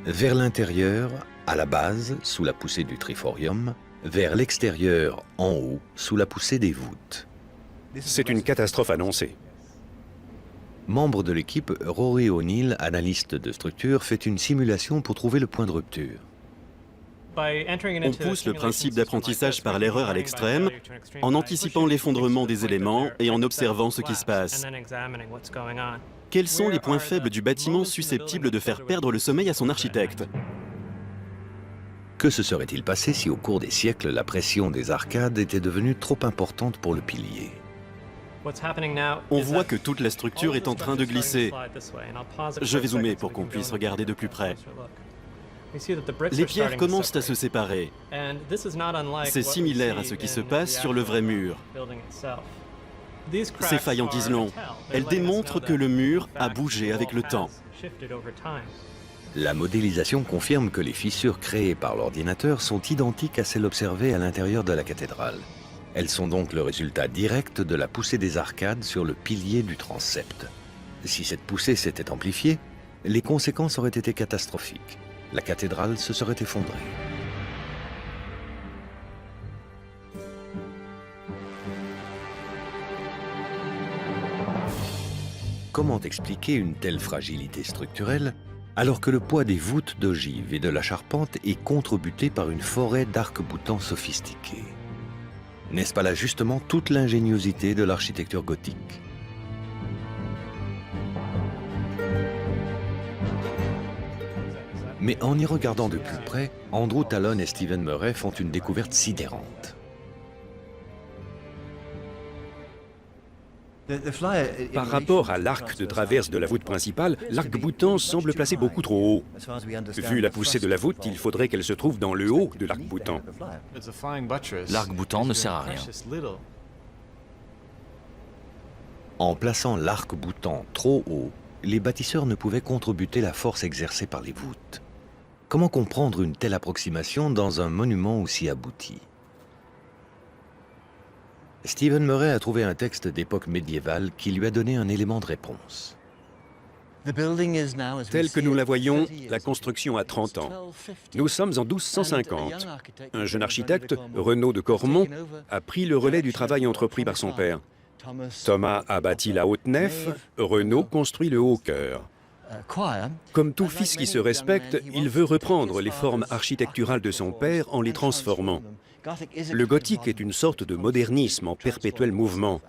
Vers l'intérieur, à la base, sous la poussée du triforium, vers l'extérieur, en haut, sous la poussée des voûtes. C'est une catastrophe annoncée. Membre de l'équipe, Rory O'Neill, analyste de structure, fait une simulation pour trouver le point de rupture. On pousse le principe d'apprentissage par l'erreur à l'extrême en anticipant l'effondrement des éléments et en observant ce qui se passe. Quels sont les points faibles du bâtiment susceptibles de faire perdre le sommeil à son architecte? Que se serait-il passé si au cours des siècles, la pression des arcades était devenue trop importante pour le pilier? On voit que toute la structure est en train de glisser. Je vais zoomer pour qu'on puisse regarder de plus près. Les pierres commencent à se séparer. C'est similaire à ce qui se passe sur le vrai mur. Ces failles en disent long. Elles démontrent que le mur a bougé avec le temps. La modélisation confirme que les fissures créées par l'ordinateur sont identiques à celles observées à l'intérieur de la cathédrale. Elles sont donc le résultat direct de la poussée des arcades sur le pilier du transept. Si cette poussée s'était amplifiée, les conséquences auraient été catastrophiques. La cathédrale se serait effondrée. Comment expliquer une telle fragilité structurelle alors que le poids des voûtes d'ogive et de la charpente est contrebuté par une forêt d'arcs-boutants sophistiqués? N'est-ce pas là justement toute l'ingéniosité de l'architecture gothique? Mais en y regardant de plus près, Andrew Tallon et Stephen Murray font une découverte sidérante. Par rapport à l'arc de traverse de la voûte principale, l'arc-boutant semble placé beaucoup trop haut. Vu la poussée de la voûte, il faudrait qu'elle se trouve dans le haut de l'arc-boutant. L'arc-boutant ne sert à rien. En plaçant l'arc-boutant trop haut, les bâtisseurs ne pouvaient contrebuter la force exercée par les voûtes. Comment comprendre une telle approximation dans un monument aussi abouti? Stephen Murray a trouvé un texte d'époque médiévale qui lui a donné un élément de réponse. Telle que nous la voyons, la construction a 30 ans. Nous sommes en 1250. Un jeune architecte, Renaud de Cormont, a pris le relais du travail entrepris par son père. Thomas a bâti la haute nef, Renaud construit le haut chœur. Comme tout fils qui se respecte, il veut reprendre les formes architecturales de son père en les transformant. Le gothique est une sorte de modernisme en perpétuel mouvement.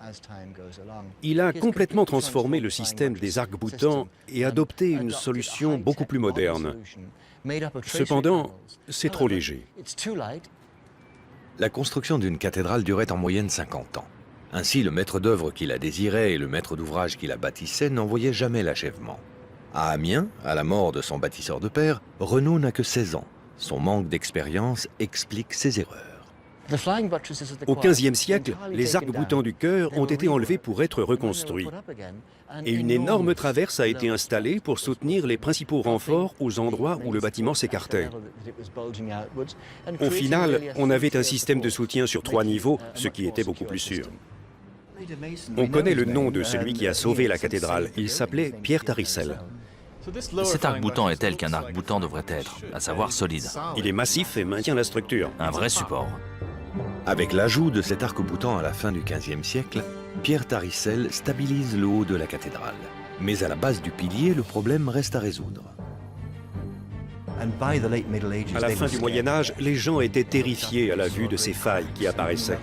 Il a complètement transformé le système des arcs-boutants et adopté une solution beaucoup plus moderne. Cependant, c'est trop léger. La construction d'une cathédrale durait en moyenne 50 ans. Ainsi, le maître d'œuvre qui la désirait et le maître d'ouvrage qui la bâtissait n'en voyaient jamais l'achèvement. À Amiens, à la mort de son bâtisseur de père, Renaud n'a que 16 ans. Son manque d'expérience explique ses erreurs. Au XVe siècle, les arcs-boutants du chœur ont été enlevés pour être reconstruits. Et une énorme traverse a été installée pour soutenir les principaux renforts aux endroits où le bâtiment s'écartait. Au final, on avait un système de soutien sur 3 niveaux, ce qui était beaucoup plus sûr. On connaît le nom de celui qui a sauvé la cathédrale. Il s'appelait Pierre Tarissel. Cet arc-boutant est tel qu'un arc-boutant devrait être, à savoir solide. Il est massif et maintient la structure. Un vrai support. Avec l'ajout de cet arc-boutant à la fin du XVe siècle, Pierre Tarissel stabilise le haut de la cathédrale. Mais à la base du pilier, le problème reste à résoudre. À la fin du Moyen-Âge, les gens étaient terrifiés à la vue de ces failles qui apparaissaient.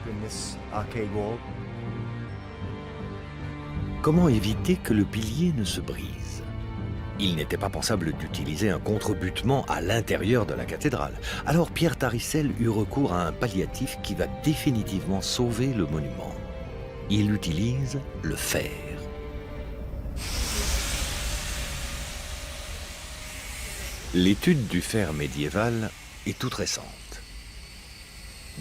Comment éviter que le pilier ne se brise? Il n'était pas pensable d'utiliser un contrebutement à l'intérieur de la cathédrale. Alors Pierre Tarissel eut recours à un palliatif qui va définitivement sauver le monument. Il utilise le fer. L'étude du fer médiéval est toute récente.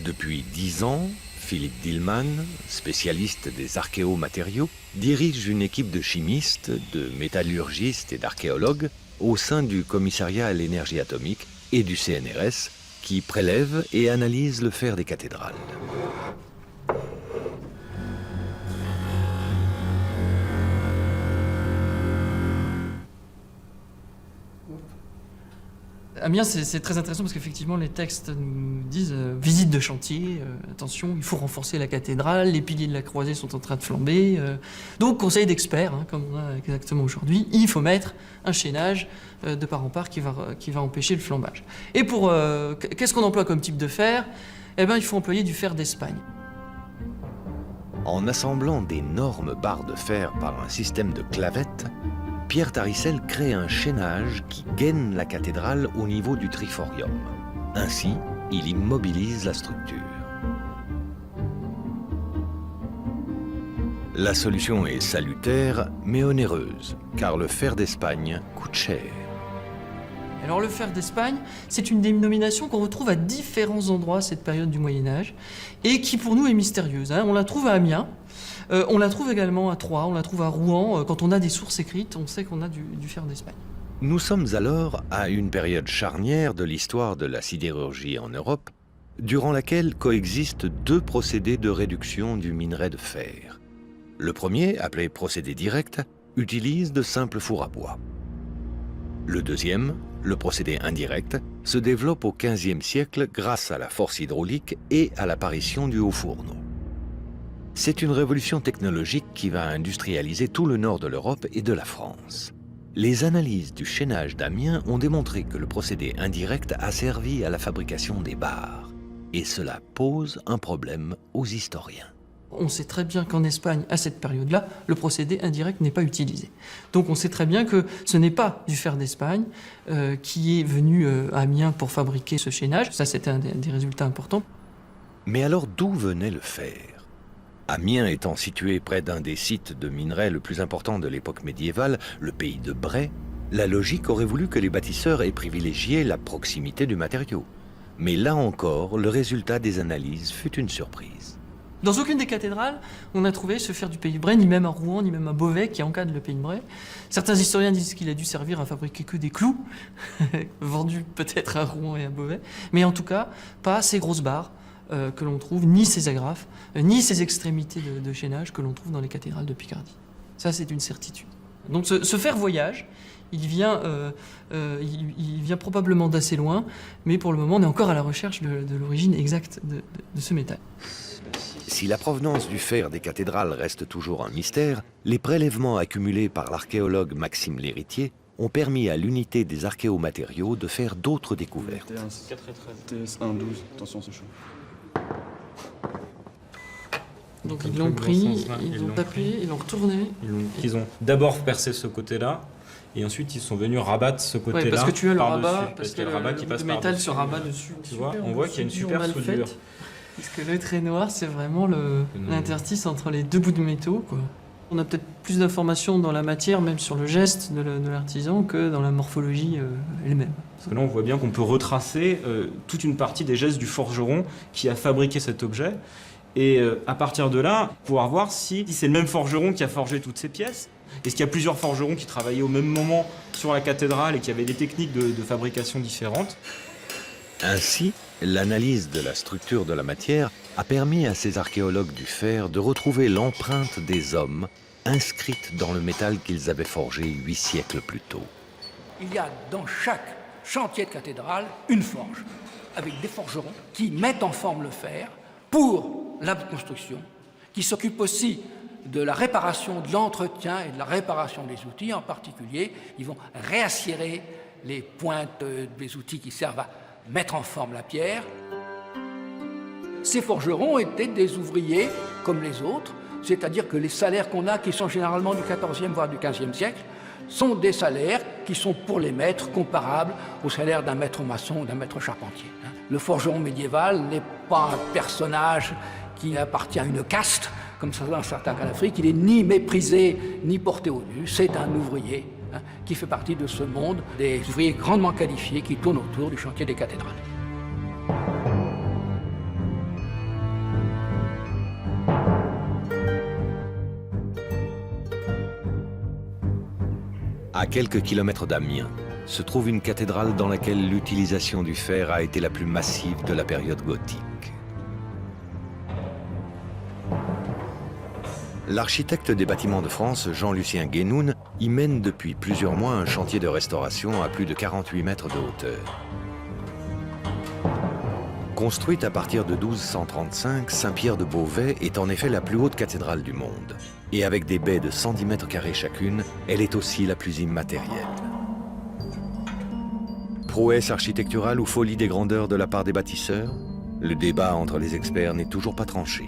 Depuis 10 ans, Philippe Dillman, spécialiste des archéomatériaux, dirige une équipe de chimistes, de métallurgistes et d'archéologues au sein du Commissariat à l'énergie atomique et du CNRS qui prélève et analyse le fer des cathédrales. Amiens, c'est très intéressant parce qu'effectivement, les textes nous disent visite de chantier, attention, il faut renforcer la cathédrale, les piliers de la croisée sont en train de flamber. Donc, conseil d'experts, comme on a exactement aujourd'hui, il faut mettre un chaînage de part en part qui va empêcher le flambage. Et pour qu'est-ce qu'on emploie comme type de fer? Eh bien, il faut employer du fer d'Espagne. En assemblant d'énormes barres de fer par un système de clavettes, Pierre Tarissel crée un chaînage qui gaine la cathédrale au niveau du triforium. Ainsi, il immobilise la structure. La solution est salutaire, mais onéreuse, car le fer d'Espagne coûte cher. Alors le fer d'Espagne, c'est une dénomination qu'on retrouve à différents endroits à cette période du Moyen-Âge et qui pour nous est mystérieuse. On la trouve à Amiens, on la trouve également à Troyes, on la trouve à Rouen. Quand on a des sources écrites, on sait qu'on a du fer d'Espagne. Nous sommes alors à une période charnière de l'histoire de la sidérurgie en Europe, durant laquelle coexistent 2 procédés de réduction du minerai de fer. Le premier, appelé procédé direct, utilise de simples fours à bois. Le deuxième, le procédé indirect, se développe au XVe siècle grâce à la force hydraulique et à l'apparition du haut-fourneau. C'est une révolution technologique qui va industrialiser tout le nord de l'Europe et de la France. Les analyses du chaînage d'Amiens ont démontré que le procédé indirect a servi à la fabrication des barres. Et cela pose un problème aux historiens. On sait très bien qu'en Espagne, à cette période-là, le procédé indirect n'est pas utilisé. Donc on sait très bien que ce n'est pas du fer d'Espagne qui est venu à Amiens pour fabriquer ce chaînage. Ça, c'était un des résultats importants. Mais alors d'où venait le fer? Amiens étant situé près d'un des sites de minerais le plus important de l'époque médiévale, le pays de Bray, la logique aurait voulu que les bâtisseurs aient privilégié la proximité du matériau. Mais là encore, le résultat des analyses fut une surprise. Dans aucune des cathédrales, on a trouvé ce fer du pays de Bray, ni même à Rouen, ni même à Beauvais, qui encadre le pays de Bray. Certains historiens disent qu'il a dû servir à fabriquer que des clous, vendus peut-être à Rouen et à Beauvais, mais en tout cas, pas ces grosses barres que l'on trouve, ni ces agrafes, ni ces extrémités de chaînage que l'on trouve dans les cathédrales de Picardie. Ça, c'est une certitude. Donc ce fer voyage, il vient probablement d'assez loin, mais pour le moment, on est encore à la recherche de l'origine exacte de ce métal. Si la provenance du fer des cathédrales reste toujours un mystère, les prélèvements accumulés par l'archéologue Maxime Lhéritier ont permis à l'unité des archéomatériaux de faire d'autres découvertes. TS112, attention c'est chaud. Donc ils l'ont pris, ils l'ont tapé, ils l'ont retourné. Ils ont d'abord percé ce côté-là, et ensuite ils sont venus rabattre ce côté-là. Ouais, parce que tu as le rabat, parce qu'il y a le rabat qui passe par métal se rabat dessus. Tu vois, on voit qu'il y a une super soudure. Parce que le trait noir, c'est vraiment l'interstice entre les deux bouts de métaux, quoi. On a peut-être plus d'informations dans la matière, même sur le geste de l'artisan, que dans la morphologie elle-même. Parce que là, on voit bien qu'on peut retracer toute une partie des gestes du forgeron qui a fabriqué cet objet. Et à partir de là, pouvoir voir si c'est le même forgeron qui a forgé toutes ces pièces. Est-ce qu'il y a plusieurs forgerons qui travaillaient au même moment sur la cathédrale et qui avaient des techniques de fabrication différentes? Ainsi, l'analyse de la structure de la matière a permis à ces archéologues du fer de retrouver l'empreinte des hommes inscrite dans le métal qu'ils avaient forgé 8 siècles plus tôt. Il y a dans chaque chantier de cathédrale une forge, avec des forgerons qui mettent en forme le fer pour la construction, qui s'occupent aussi de la réparation, de l'entretien et de la réparation des outils. En particulier, ils vont réaciérer les pointes des outils qui servent à mettre en forme la pierre. Ces forgerons étaient des ouvriers comme les autres, c'est-à-dire que les salaires qu'on a, qui sont généralement du XIVe voire du XVe siècle, sont des salaires qui sont pour les maîtres comparables au salaire d'un maître maçon ou d'un maître charpentier. Le forgeron médiéval n'est pas un personnage qui appartient à une caste, comme ça dans certains cas d'Afrique. Il n'est ni méprisé ni porté au nu, c'est un ouvrier qui fait partie de ce monde des ouvriers grandement qualifiés qui tournent autour du chantier des cathédrales. À quelques kilomètres d'Amiens se trouve une cathédrale dans laquelle l'utilisation du fer a été la plus massive de la période gothique. L'architecte des bâtiments de France, Jean-Lucien Guénoun, y mène depuis plusieurs mois un chantier de restauration à plus de 48 mètres de hauteur. Construite à partir de 1235, Saint-Pierre de Beauvais est en effet la plus haute cathédrale du monde. Et avec des baies de 110 mètres carrés chacune, elle est aussi la plus immatérielle. Prouesse architecturale ou folie des grandeurs de la part des bâtisseurs? Le débat entre les experts n'est toujours pas tranché.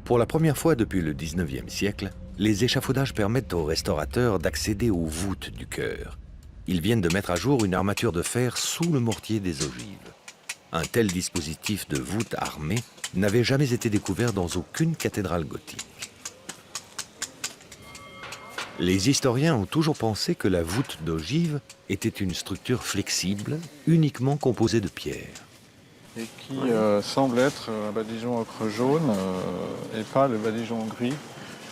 Pour la première fois depuis le XIXe siècle, les échafaudages permettent aux restaurateurs d'accéder aux voûtes du chœur. Ils viennent de mettre à jour une armature de fer sous le mortier des ogives. Un tel dispositif de voûte armée n'avait jamais été découvert dans aucune cathédrale gothique. Les historiens ont toujours pensé que la voûte d'ogive était une structure flexible, uniquement composée de pierre. Et qui semble être un badigeon ocre jaune et pas le badigeon gris,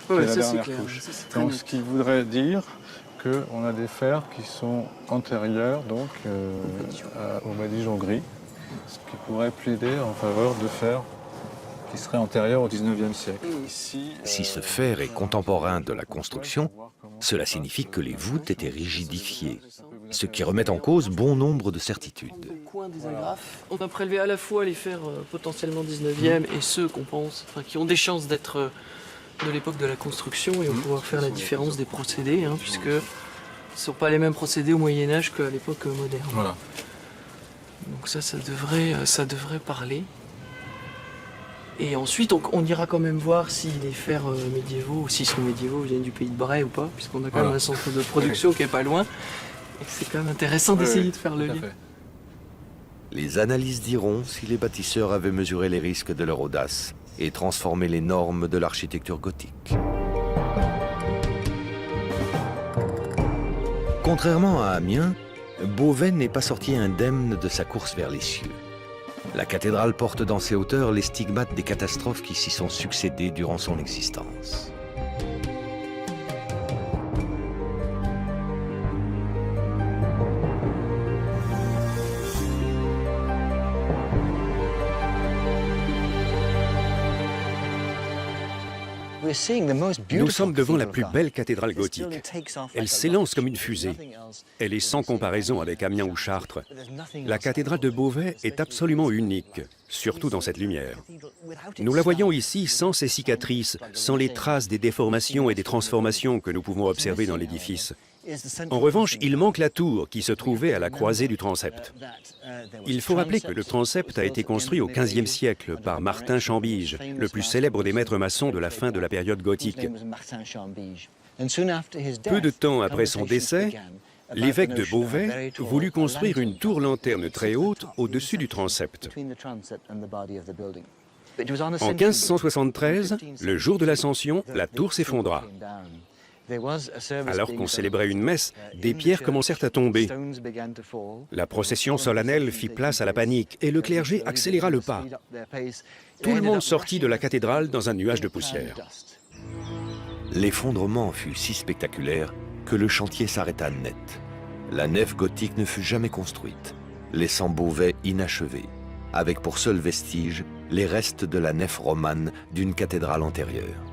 qui est la dernière couche. Donc ce qui voudrait dire qu'on a des fers qui sont antérieurs donc, au badigeon gris, ce qui pourrait plaider en faveur de fers qui seraient antérieurs au XIXe siècle. Si ce fer est contemporain de la construction, cela signifie que les voûtes étaient rigidifiées, ce qui remet en cause bon nombre de certitudes. On a prélevé à la fois les fers potentiellement 19e et ceux qu'on pense, qui ont des chances d'être de l'époque de la construction, et on va pouvoir faire la différence des procédés, puisque Ce ne sont pas les mêmes procédés au Moyen-Âge qu'à l'époque moderne. Voilà. Donc ça devrait parler. Et ensuite, on ira quand même voir si les fers médiévaux, s'ils sont médiévaux, viennent du pays de Bray ou pas, puisqu'on a quand même un centre de production qui est pas loin. Et c'est quand même intéressant d'essayer de faire le lien. Les analyses diront si les bâtisseurs avaient mesuré les risques de leur audace et transformé les normes de l'architecture gothique. Contrairement à Amiens, Beauvais n'est pas sorti indemne de sa course vers les cieux. La cathédrale porte dans ses hauteurs les stigmates des catastrophes qui s'y sont succédées durant son existence. Nous sommes devant la plus belle cathédrale gothique. Elle s'élance comme une fusée. Elle est sans comparaison avec Amiens ou Chartres. La cathédrale de Beauvais est absolument unique, surtout dans cette lumière. Nous la voyons ici sans ses cicatrices, sans les traces des déformations et des transformations que nous pouvons observer dans l'édifice. En revanche, il manque la tour qui se trouvait à la croisée du transept. Il faut rappeler que le transept a été construit au XVe siècle par Martin Chambige, le plus célèbre des maîtres maçons de la fin de la période gothique. Peu de temps après son décès, l'évêque de Beauvais voulut construire une tour-lanterne très haute au-dessus du transept. En 1573, le jour de l'Ascension, la tour s'effondra. Alors qu'on célébrait une messe, des pierres commencèrent à tomber. La procession solennelle fit place à la panique et le clergé accéléra le pas. Tout le monde sortit de la cathédrale dans un nuage de poussière. L'effondrement fut si spectaculaire que le chantier s'arrêta net. La nef gothique ne fut jamais construite, laissant Beauvais inachevé, avec pour seul vestige les restes de la nef romane d'une cathédrale antérieure.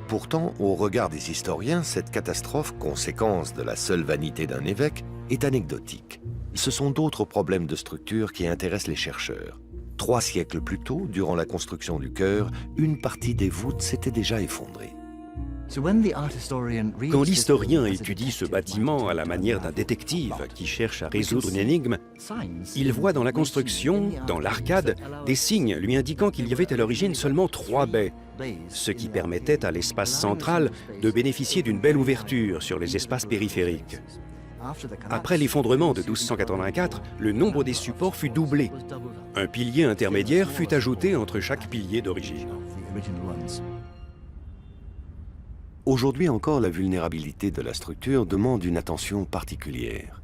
Pourtant, au regard des historiens, cette catastrophe, conséquence de la seule vanité d'un évêque, est anecdotique. Ce sont d'autres problèmes de structure qui intéressent les chercheurs. 3 siècles plus tôt, durant la construction du chœur, une partie des voûtes s'était déjà effondrée. Quand l'historien étudie ce bâtiment à la manière d'un détective qui cherche à résoudre une énigme, il voit dans la construction, dans l'arcade, des signes lui indiquant qu'il y avait à l'origine seulement 3 baies, ce qui permettait à l'espace central de bénéficier d'une belle ouverture sur les espaces périphériques. Après l'effondrement de 1284, le nombre des supports fut doublé. Un pilier intermédiaire fut ajouté entre chaque pilier d'origine. Aujourd'hui encore, la vulnérabilité de la structure demande une attention particulière.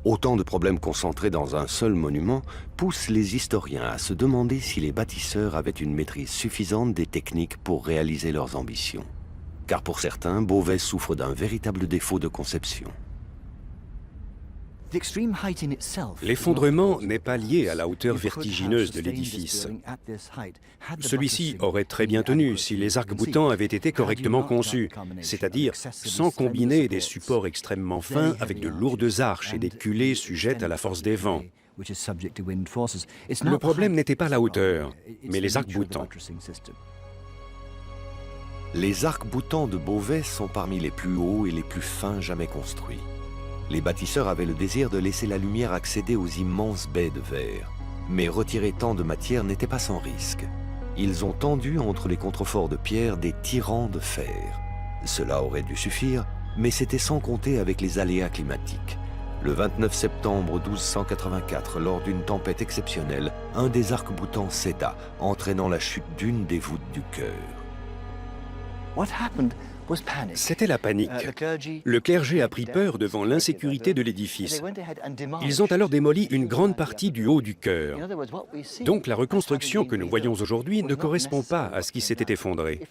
Autant de problèmes concentrés dans un seul monument poussent les historiens à se demander si les bâtisseurs avaient une maîtrise suffisante des techniques pour réaliser leurs ambitions. Car pour certains, Beauvais souffre d'un véritable défaut de conception. L'effondrement n'est pas lié à la hauteur vertigineuse de l'édifice. Celui-ci aurait très bien tenu si les arcs-boutants avaient été correctement conçus, c'est-à-dire sans combiner des supports extrêmement fins avec de lourdes arches et des culées sujettes à la force des vents. Le problème n'était pas la hauteur, mais les arcs-boutants. Les arcs-boutants de Beauvais sont parmi les plus hauts et les plus fins jamais construits. Les bâtisseurs avaient le désir de laisser la lumière accéder aux immenses baies de verre. Mais retirer tant de matière n'était pas sans risque. Ils ont tendu entre les contreforts de pierre des tirants de fer. Cela aurait dû suffire, mais c'était sans compter avec les aléas climatiques. Le 29 septembre 1284, lors d'une tempête exceptionnelle, un des arcs-boutants céda, entraînant la chute d'une des voûtes du chœur. C'était la panique. Le clergé a pris peur devant l'insécurité de l'édifice. Ils ont alors démoli une grande partie du haut du chœur. Donc la reconstruction que nous voyons aujourd'hui ne correspond pas à ce qui s'était effondré.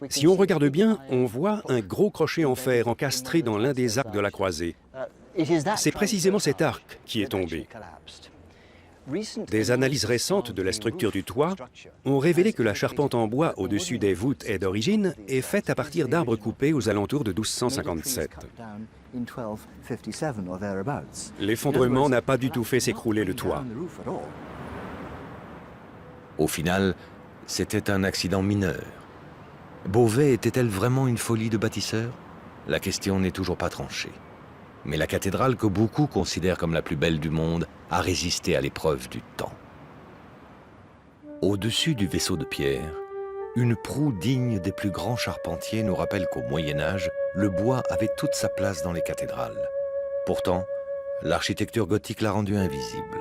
Si on regarde bien, on voit un gros crochet en fer encastré dans l'un des arcs de la croisée. C'est précisément cet arc qui est tombé. Des analyses récentes de la structure du toit ont révélé que la charpente en bois au-dessus des voûtes est d'origine et faite à partir d'arbres coupés aux alentours de 1257. L'effondrement n'a pas du tout fait s'écrouler le toit. Au final, c'était un accident mineur. Beauvais était-elle vraiment une folie de bâtisseur? La question n'est toujours pas tranchée. Mais la cathédrale, que beaucoup considèrent comme la plus belle du monde, a résisté à l'épreuve du temps. Au-dessus du vaisseau de pierre, une proue digne des plus grands charpentiers nous rappelle qu'au Moyen-Âge, le bois avait toute sa place dans les cathédrales. Pourtant, l'architecture gothique l'a rendu invisible.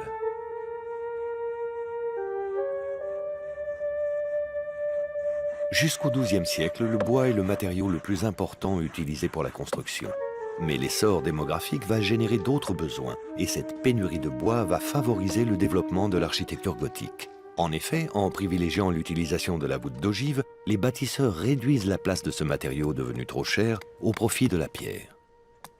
Jusqu'au XIIe siècle, le bois est le matériau le plus important utilisé pour la construction. Mais l'essor démographique va générer d'autres besoins, et cette pénurie de bois va favoriser le développement de l'architecture gothique. En effet, en privilégiant l'utilisation de la voûte d'ogive, les bâtisseurs réduisent la place de ce matériau devenu trop cher au profit de la pierre.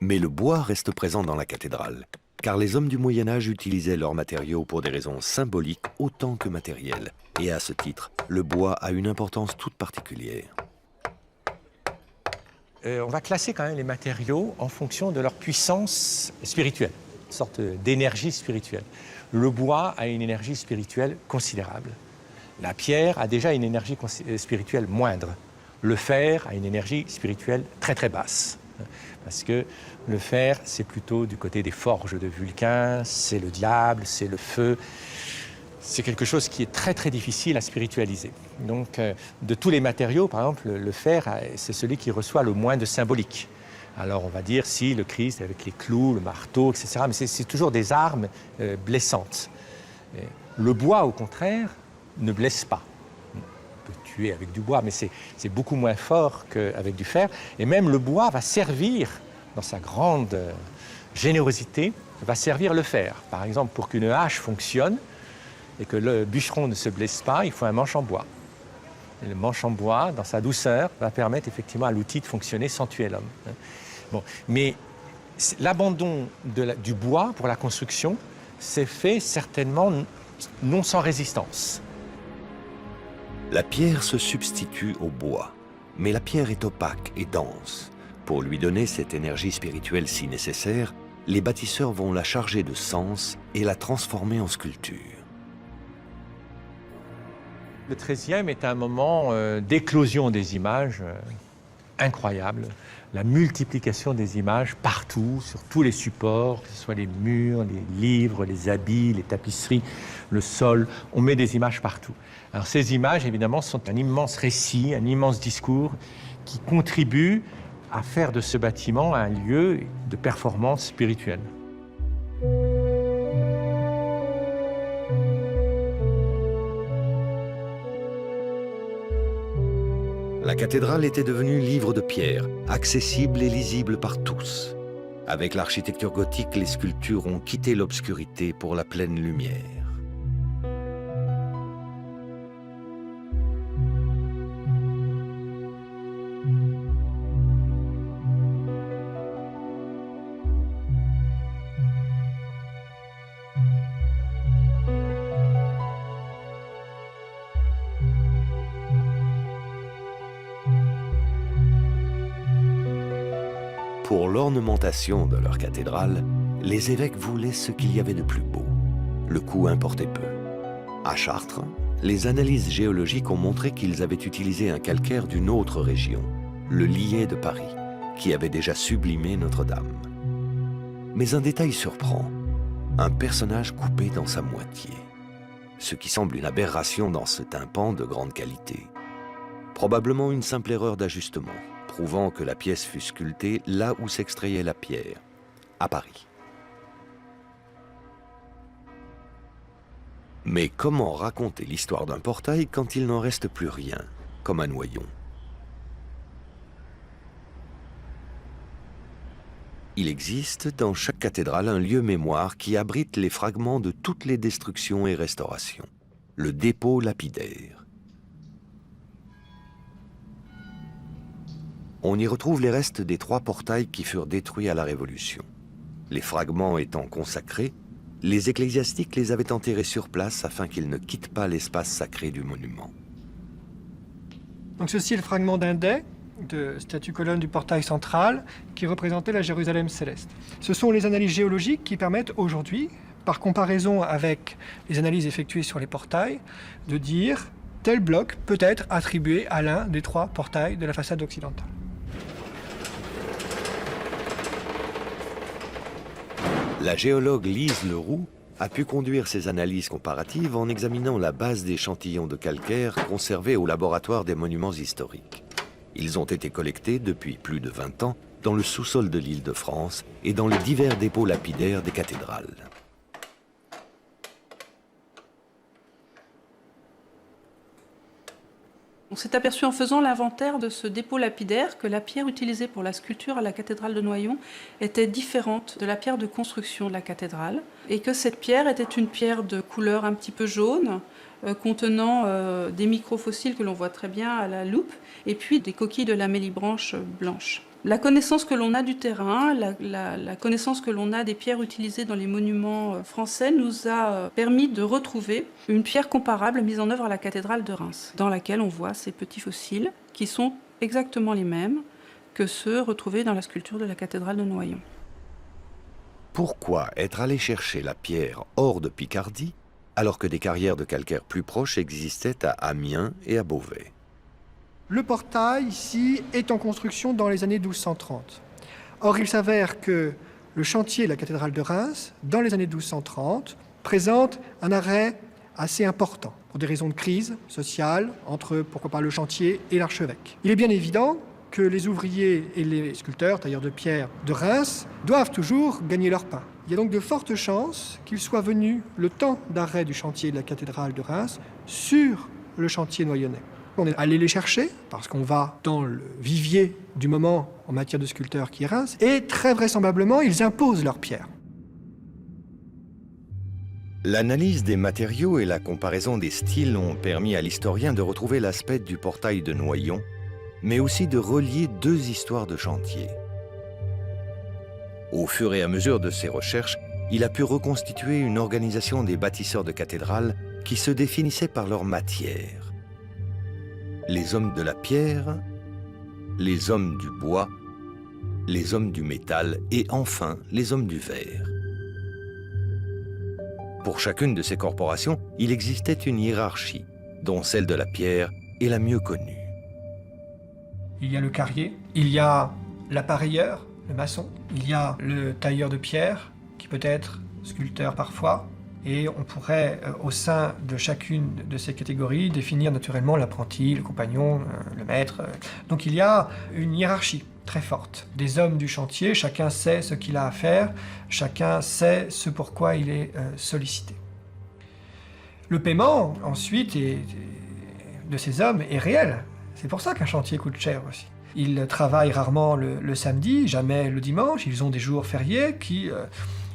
Mais le bois reste présent dans la cathédrale, car les hommes du Moyen-Âge utilisaient leurs matériaux pour des raisons symboliques autant que matérielles. Et à ce titre, le bois a une importance toute particulière. On va classer quand même les matériaux en fonction de leur puissance spirituelle, une sorte d'énergie spirituelle. Le bois a une énergie spirituelle considérable. La pierre a déjà une énergie spirituelle moindre. Le fer a une énergie spirituelle très très basse. Parce que le fer, c'est plutôt du côté des forges de Vulcain, c'est le diable, c'est le feu. C'est quelque chose qui est très très difficile à spiritualiser. Donc, de tous les matériaux, par exemple, le fer, c'est celui qui reçoit le moins de symbolique. Alors, on va dire, si le Christ avec les clous, le marteau, etc., mais c'est toujours des armes blessantes. Le bois, au contraire, ne blesse pas. On peut tuer avec du bois, mais c'est beaucoup moins fort qu'avec du fer. Et même le bois va servir, dans sa grande générosité, va servir le fer. Par exemple, pour qu'une hache fonctionne et que le bûcheron ne se blesse pas, il faut un manche en bois. Et le manche en bois, dans sa douceur, va permettre effectivement à l'outil de fonctionner sans tuer l'homme. Bon, mais l'abandon du bois pour la construction s'est fait certainement non sans résistance. La pierre se substitue au bois, mais la pierre est opaque et dense. Pour lui donner cette énergie spirituelle si nécessaire, les bâtisseurs vont la charger de sens et la transformer en sculpture. Le XIIIe est un moment d'éclosion des images incroyable. La multiplication des images partout, sur tous les supports, que ce soit les murs, les livres, les habits, les tapisseries, le sol, on met des images partout. Alors ces images, évidemment, sont un immense récit, un immense discours qui contribue à faire de ce bâtiment un lieu de performance spirituelle. La cathédrale était devenue livre de pierre, accessible et lisible par tous. Avec l'architecture gothique, les sculptures ont quitté l'obscurité pour la pleine lumière. Pour l'ornementation de leur cathédrale, les évêques voulaient ce qu'il y avait de plus beau. Le coût importait peu. À Chartres, les analyses géologiques ont montré qu'ils avaient utilisé un calcaire d'une autre région, le Liais de Paris, qui avait déjà sublimé Notre-Dame. Mais un détail surprend, un personnage coupé dans sa moitié, ce qui semble une aberration dans ce tympan de grande qualité. Probablement une simple erreur d'ajustement, prouvant que la pièce fut sculptée là où s'extrayait la pierre, à Paris. Mais comment raconter l'histoire d'un portail quand il n'en reste plus rien, comme un noyon? Il existe dans chaque cathédrale un lieu mémoire qui abrite les fragments de toutes les destructions et restaurations, le dépôt lapidaire. On y retrouve les restes des 3 portails qui furent détruits à la Révolution. Les fragments étant consacrés, les ecclésiastiques les avaient enterrés sur place afin qu'ils ne quittent pas l'espace sacré du monument. Donc ceci est le fragment d'un dais de statue-colonne du portail central qui représentait la Jérusalem céleste. Ce sont les analyses géologiques qui permettent aujourd'hui, par comparaison avec les analyses effectuées sur les portails, de dire tel bloc peut être attribué à l'un des 3 portails de la façade occidentale. La géologue Lise Leroux a pu conduire ses analyses comparatives en examinant la base d'échantillons de calcaire conservés au laboratoire des monuments historiques. Ils ont été collectés depuis plus de 20 ans dans le sous-sol de l'Île-de-France et dans les divers dépôts lapidaires des cathédrales. On s'est aperçu en faisant l'inventaire de ce dépôt lapidaire que la pierre utilisée pour la sculpture à la cathédrale de Noyon était différente de la pierre de construction de la cathédrale et que cette pierre était une pierre de couleur un petit peu jaune contenant des microfossiles que l'on voit très bien à la loupe et puis des coquilles de lamellibranche blanches. La connaissance que l'on a du terrain, la connaissance que l'on a des pierres utilisées dans les monuments français nous a permis de retrouver une pierre comparable mise en œuvre à la cathédrale de Reims, dans laquelle on voit ces petits fossiles qui sont exactement les mêmes que ceux retrouvés dans la sculpture de la cathédrale de Noyon. Pourquoi être allé chercher la pierre hors de Picardie alors que des carrières de calcaire plus proches existaient à Amiens et à Beauvais? Le portail, ici, est en construction dans les années 1230. Or, il s'avère que le chantier de la cathédrale de Reims, dans les années 1230, présente un arrêt assez important, pour des raisons de crise sociale, entre, pourquoi pas, le chantier et l'archevêque. Il est bien évident que les ouvriers et les sculpteurs, tailleurs de pierre de Reims, doivent toujours gagner leur pain. Il y a donc de fortes chances qu'il soit venu le temps d'arrêt du chantier de la cathédrale de Reims sur le chantier noyonnais. On est allé les chercher, parce qu'on va dans le vivier du moment en matière de sculpteurs qui est Reims, et très vraisemblablement, ils imposent leurs pierres. L'analyse des matériaux et la comparaison des styles ont permis à l'historien de retrouver l'aspect du portail de Noyon, mais aussi de relier 2 histoires de chantier. Au fur et à mesure de ses recherches, il a pu reconstituer une organisation des bâtisseurs de cathédrales qui se définissait par leur matière. Les hommes de la pierre, les hommes du bois, les hommes du métal et enfin les hommes du verre. Pour chacune de ces corporations, il existait une hiérarchie, dont celle de la pierre est la mieux connue. Il y a le carrier, il y a l'appareilleur, le maçon, il y a le tailleur de pierre, qui peut être sculpteur parfois, et on pourrait, au sein de chacune de ces catégories, définir naturellement l'apprenti, le compagnon, le maître. Donc il y a une hiérarchie très forte. Des hommes du chantier, chacun sait ce qu'il a à faire, chacun sait ce pourquoi il est sollicité. Le paiement, ensuite, de ces hommes est réel. C'est pour ça qu'un chantier coûte cher aussi. Ils travaillent rarement le samedi, jamais le dimanche, ils ont des jours fériés qui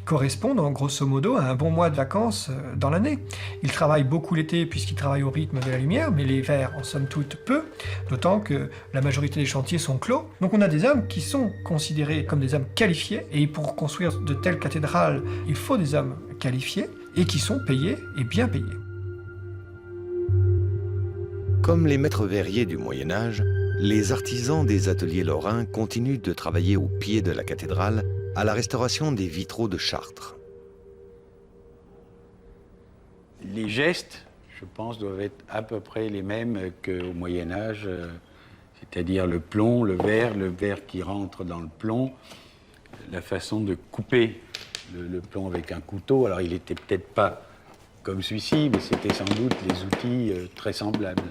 correspondent en grosso modo à un bon mois de vacances dans l'année. Ils travaillent beaucoup l'été puisqu'ils travaillent au rythme de la lumière, mais l'hiver en somme toute peu, d'autant que la majorité des chantiers sont clos. Donc on a des hommes qui sont considérés comme des hommes qualifiés, et pour construire de telles cathédrales, il faut des hommes qualifiés et qui sont payés et bien payés. Comme les maîtres verriers du Moyen-Âge, les artisans des ateliers lorrains continuent de travailler au pied de la cathédrale à la restauration des vitraux de Chartres. Les gestes, je pense, doivent être à peu près les mêmes qu'au Moyen-Âge, c'est-à-dire le plomb, le verre qui rentre dans le plomb, la façon de couper le plomb avec un couteau. Alors, il n'était peut-être pas comme celui-ci, mais c'était sans doute des outils très semblables.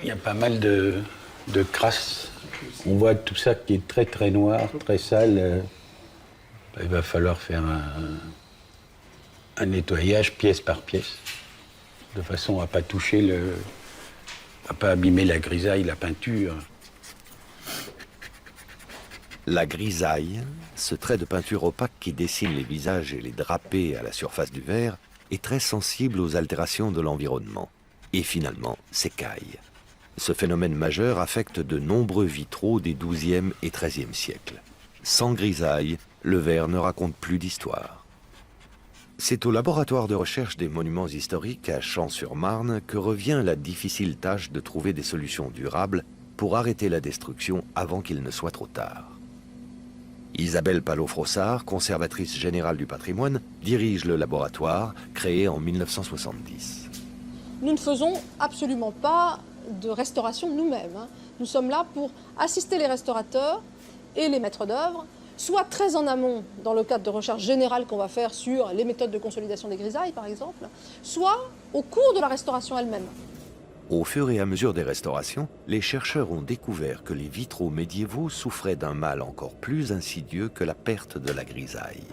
Il y a pas mal de crasse. On voit tout ça qui est très très noir, très sale. Il va falloir faire un nettoyage pièce par pièce, de façon à pas toucher à pas abîmer la grisaille, la peinture. La grisaille, ce trait de peinture opaque qui dessine les visages et les drapés à la surface du verre, est très sensible aux altérations de l'environnement et finalement s'écaille. Ce phénomène majeur affecte de nombreux vitraux des XIIe et XIIIe siècles. Sans grisaille, le verre ne raconte plus d'histoire. C'est au laboratoire de recherche des monuments historiques à Champs-sur-Marne que revient la difficile tâche de trouver des solutions durables pour arrêter la destruction avant qu'il ne soit trop tard. Isabelle Palot-Frossard, conservatrice générale du patrimoine, dirige le laboratoire créé en 1970. Nous ne faisons absolument pas de restauration nous-mêmes. Nous sommes là pour assister les restaurateurs et les maîtres d'œuvre, soit très en amont, dans le cadre de recherche générale qu'on va faire sur les méthodes de consolidation des grisailles, par exemple, soit au cours de la restauration elle-même. Au fur et à mesure des restaurations, les chercheurs ont découvert que les vitraux médiévaux souffraient d'un mal encore plus insidieux que la perte de la grisaille.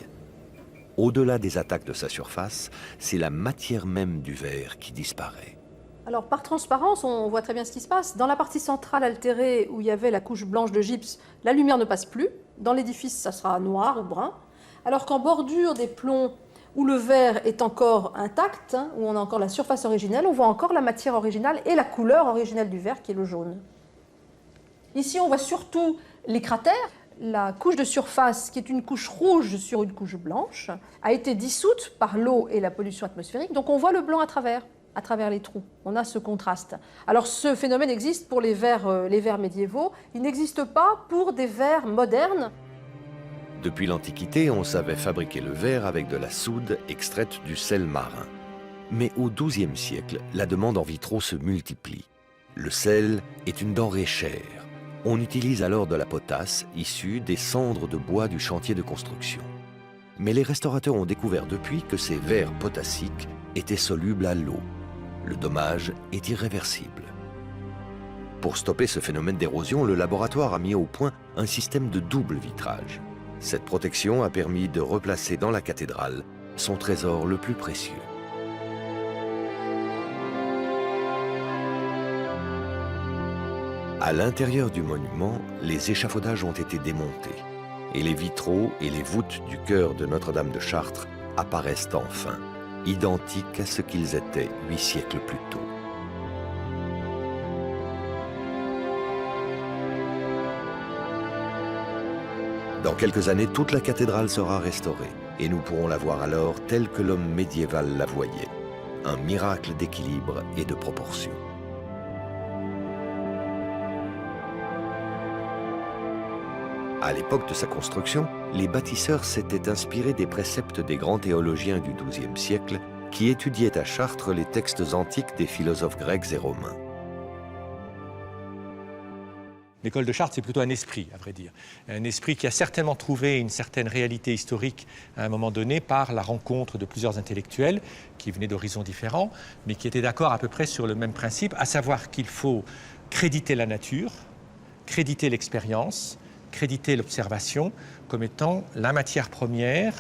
Au-delà des attaques de sa surface, c'est la matière même du verre qui disparaît. Alors par transparence, on voit très bien ce qui se passe. Dans la partie centrale altérée, où il y avait la couche blanche de gypse, la lumière ne passe plus. Dans l'édifice, ça sera noir ou brun. Alors qu'en bordure des plombs, où le verre est encore intact, où on a encore la surface originelle, on voit encore la matière originale et la couleur originelle du verre, qui est le jaune. Ici, on voit surtout les cratères. La couche de surface, qui est une couche rouge sur une couche blanche, a été dissoute par l'eau et la pollution atmosphérique, donc on voit le blanc à travers les trous. On a ce contraste. Alors ce phénomène existe pour les verres médiévaux, il n'existe pas pour des verres modernes. Depuis l'Antiquité, on savait fabriquer le verre avec de la soude extraite du sel marin. Mais au XIIe siècle, la demande en vitraux se multiplie. Le sel est une denrée chère. On utilise alors de la potasse issue des cendres de bois du chantier de construction. Mais les restaurateurs ont découvert depuis que ces verres potassiques étaient solubles à l'eau. Le dommage est irréversible. Pour stopper ce phénomène d'érosion, le laboratoire a mis au point un système de double vitrage. Cette protection a permis de replacer dans la cathédrale son trésor le plus précieux. À l'intérieur du monument, les échafaudages ont été démontés et les vitraux et les voûtes du chœur de Notre-Dame de Chartres apparaissent enfin, identiques à ce qu'ils étaient 8 siècles plus tôt. Dans quelques années, toute la cathédrale sera restaurée et nous pourrons la voir alors telle que l'homme médiéval la voyait, un miracle d'équilibre et de proportion. À l'époque de sa construction, les bâtisseurs s'étaient inspirés des préceptes des grands théologiens du XIIe siècle qui étudiaient à Chartres les textes antiques des philosophes grecs et romains. L'école de Chartres, c'est plutôt un esprit, à vrai dire. Un esprit qui a certainement trouvé une certaine réalité historique à un moment donné par la rencontre de plusieurs intellectuels qui venaient d'horizons différents, mais qui étaient d'accord à peu près sur le même principe, à savoir qu'il faut créditer la nature, créditer l'expérience, créditer l'observation comme étant la matière première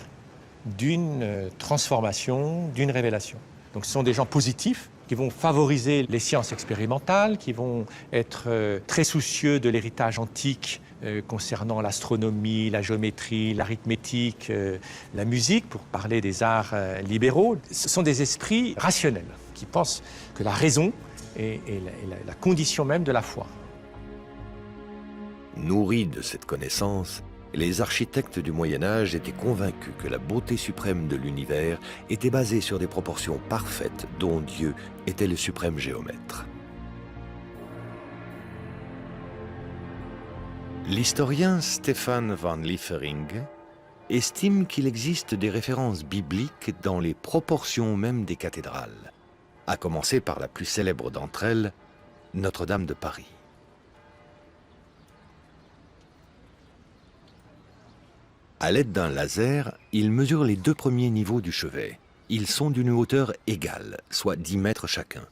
d'une transformation, d'une révélation. Donc ce sont des gens positifs qui vont favoriser les sciences expérimentales, qui vont être très soucieux de l'héritage antique concernant l'astronomie, la géométrie, l'arithmétique, la musique, pour parler des arts libéraux. Ce sont des esprits rationnels qui pensent que la raison est la condition même de la foi. Nourris de cette connaissance, les architectes du Moyen-Âge étaient convaincus que la beauté suprême de l'univers était basée sur des proportions parfaites dont Dieu était le suprême géomètre. L'historien Stefan van Liefering estime qu'il existe des références bibliques dans les proportions mêmes des cathédrales, à commencer par la plus célèbre d'entre elles, Notre-Dame de Paris. À l'aide d'un laser, il mesure les 2 premiers niveaux du chevet. Ils sont d'une hauteur égale, soit 10 mètres chacun.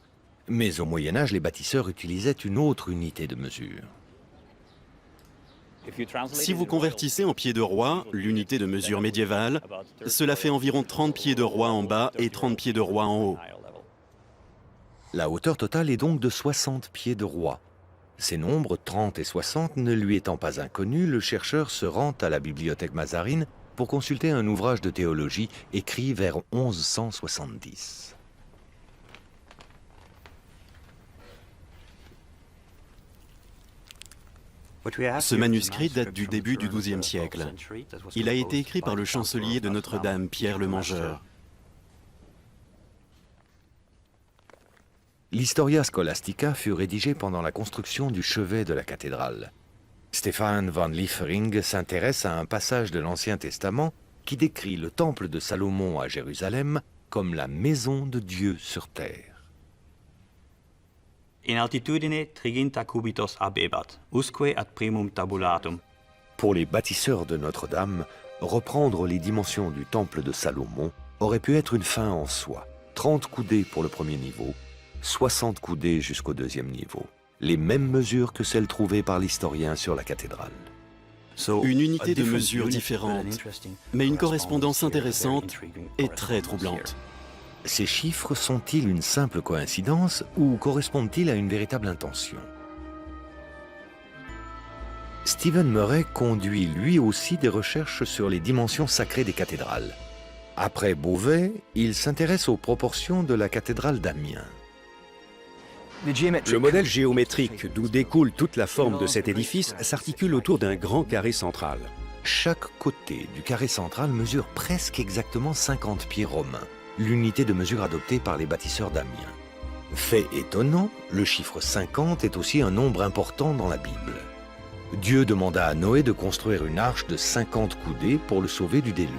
Mais au Moyen-Âge, les bâtisseurs utilisaient une autre unité de mesure. Si vous convertissez en pieds de roi, l'unité de mesure médiévale, cela fait environ 30 pieds de roi en bas et 30 pieds de roi en haut. La hauteur totale est donc de 60 pieds de roi. Ces nombres, 30 et 60, ne lui étant pas inconnus, le chercheur se rend à la bibliothèque Mazarine pour consulter un ouvrage de théologie écrit vers 1170. Ce manuscrit date du début du XIIe siècle. Il a été écrit par le chancelier de Notre-Dame, Pierre le Mangeur. L'Historia Scholastica fut rédigée pendant la construction du chevet de la cathédrale. Stefan van Liefering s'intéresse à un passage de l'Ancien Testament qui décrit le temple de Salomon à Jérusalem comme la maison de Dieu sur terre. In altitudine triginta cubitos habebat, usque ad primum tabulatum. Pour les bâtisseurs de Notre-Dame, reprendre les dimensions du temple de Salomon aurait pu être une fin en soi. 30 coudées pour le premier niveau, 60 coudées jusqu'au deuxième niveau. Les mêmes mesures que celles trouvées par l'historien sur la cathédrale. Une unité de mesure différente, mais une correspondance intéressante et très troublante. Ces chiffres sont-ils une simple coïncidence ou correspondent-ils à une véritable intention? Stephen Murray conduit lui aussi des recherches sur les dimensions sacrées des cathédrales. Après Beauvais, il s'intéresse aux proportions de la cathédrale d'Amiens. Le modèle géométrique d'où découle toute la forme de cet édifice s'articule autour d'un grand carré central. Chaque côté du carré central mesure presque exactement 50 pieds romains, l'unité de mesure adoptée par les bâtisseurs d'Amiens. Fait étonnant, le chiffre 50 est aussi un nombre important dans la Bible. Dieu demanda à Noé de construire une arche de 50 coudées pour le sauver du déluge.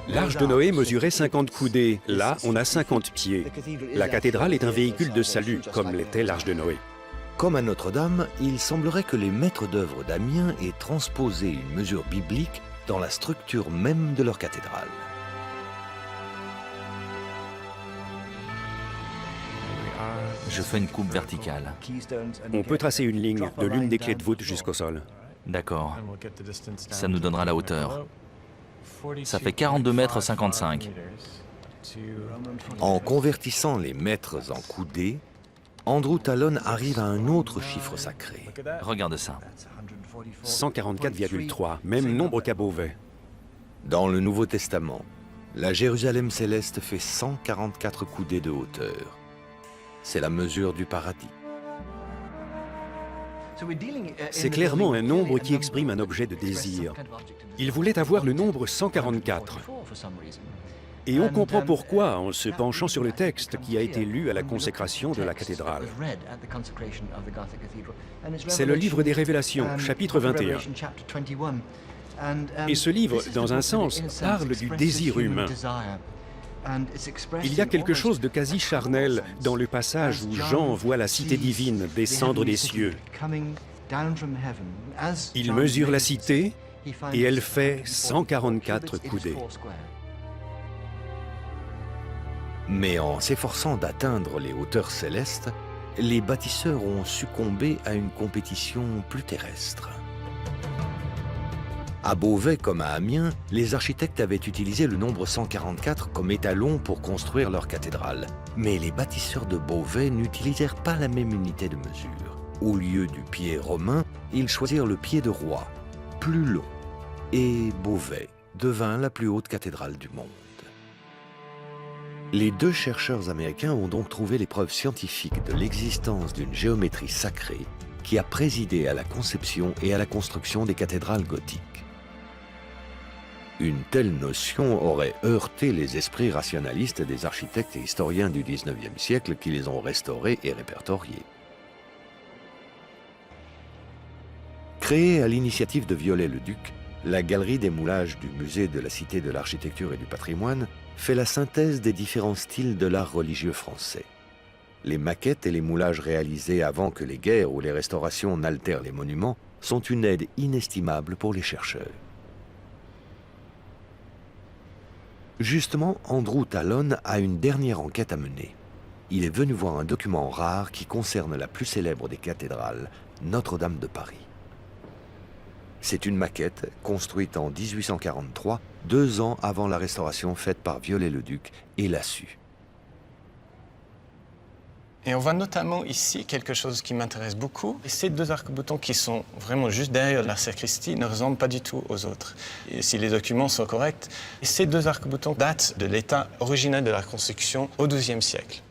L'arche de Noé mesurait 50 coudées. Là, on a 50 pieds. La cathédrale est un véhicule de salut, comme l'était l'arche de Noé. Comme à Notre-Dame, il semblerait que les maîtres d'œuvre d'Amiens aient transposé une mesure biblique dans la structure même de leur cathédrale. Je fais une coupe verticale. On peut tracer une ligne de l'une des clés de voûte jusqu'au sol. D'accord. Ça nous donnera la hauteur. Ça fait 42 mètres 55. En convertissant les mètres en coudées, Andrew Tallon arrive à un autre chiffre sacré. Regarde ça. 144,3, même nombre qu'à Beauvais. Dans le Nouveau Testament, la Jérusalem céleste fait 144 coudées de hauteur. C'est la mesure du paradis. C'est clairement un nombre qui exprime un objet de désir. Il voulait avoir le nombre 144. Et on comprend pourquoi en se penchant sur le texte qui a été lu à la consécration de la cathédrale. C'est le livre des Révélations, chapitre 21. Et ce livre, dans un sens, parle du désir humain. Il y a quelque chose de quasi charnel dans le passage où Jean voit la cité divine descendre des cieux. Il mesure la cité et elle fait 144 coudées. Mais en s'efforçant d'atteindre les hauteurs célestes, les bâtisseurs ont succombé à une compétition plus terrestre. À Beauvais comme à Amiens, les architectes avaient utilisé le nombre 144 comme étalon pour construire leur cathédrale. Mais les bâtisseurs de Beauvais n'utilisèrent pas la même unité de mesure. Au lieu du pied romain, ils choisirent le pied de roi, plus long. Et Beauvais devint la plus haute cathédrale du monde. Les deux chercheurs américains ont donc trouvé les preuves scientifiques de l'existence d'une géométrie sacrée qui a présidé à la conception et à la construction des cathédrales gothiques. Une telle notion aurait heurté les esprits rationalistes des architectes et historiens du XIXe siècle qui les ont restaurés et répertoriés. Créée à l'initiative de Viollet-le-Duc, la galerie des moulages du musée de la Cité de l'Architecture et du Patrimoine fait la synthèse des différents styles de l'art religieux français. Les maquettes et les moulages réalisés avant que les guerres ou les restaurations n'altèrent les monuments sont une aide inestimable pour les chercheurs. Justement, Andrew Tallon a une dernière enquête à mener. Il est venu voir un document rare qui concerne la plus célèbre des cathédrales, Notre-Dame de Paris. C'est une maquette construite en 1843, 2 ans avant la restauration faite par Viollet-le-Duc et Lassus. Et on voit notamment ici quelque chose qui m'intéresse beaucoup. Ces deux arcs-boutants qui sont vraiment juste derrière la sacristie ne ressemblent pas du tout aux autres. Et si les documents sont corrects, ces deux arcs-boutants datent de l'état originel de la construction au XIIe siècle.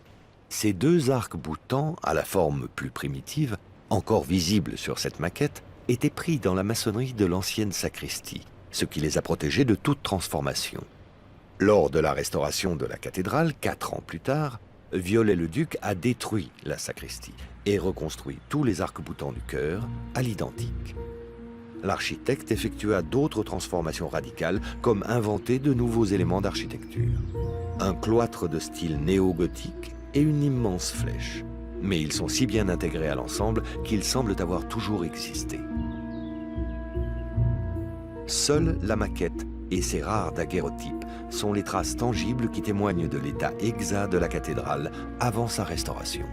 Ces deux arcs-boutants, à la forme plus primitive, encore visibles sur cette maquette, étaient pris dans la maçonnerie de l'ancienne sacristie, ce qui les a protégés de toute transformation. Lors de la restauration de la cathédrale, 4 ans plus tard, Viollet-le-Duc a détruit la sacristie et reconstruit tous les arcs-boutants du chœur à l'identique. L'architecte effectua d'autres transformations radicales, comme inventer de nouveaux éléments d'architecture. Un cloître de style néo-gothique et une immense flèche. Mais ils sont si bien intégrés à l'ensemble qu'ils semblent avoir toujours existé. Seule la maquette et ses rares daguerreotypes sont les traces tangibles qui témoignent de l'état exact de la cathédrale avant sa restauration.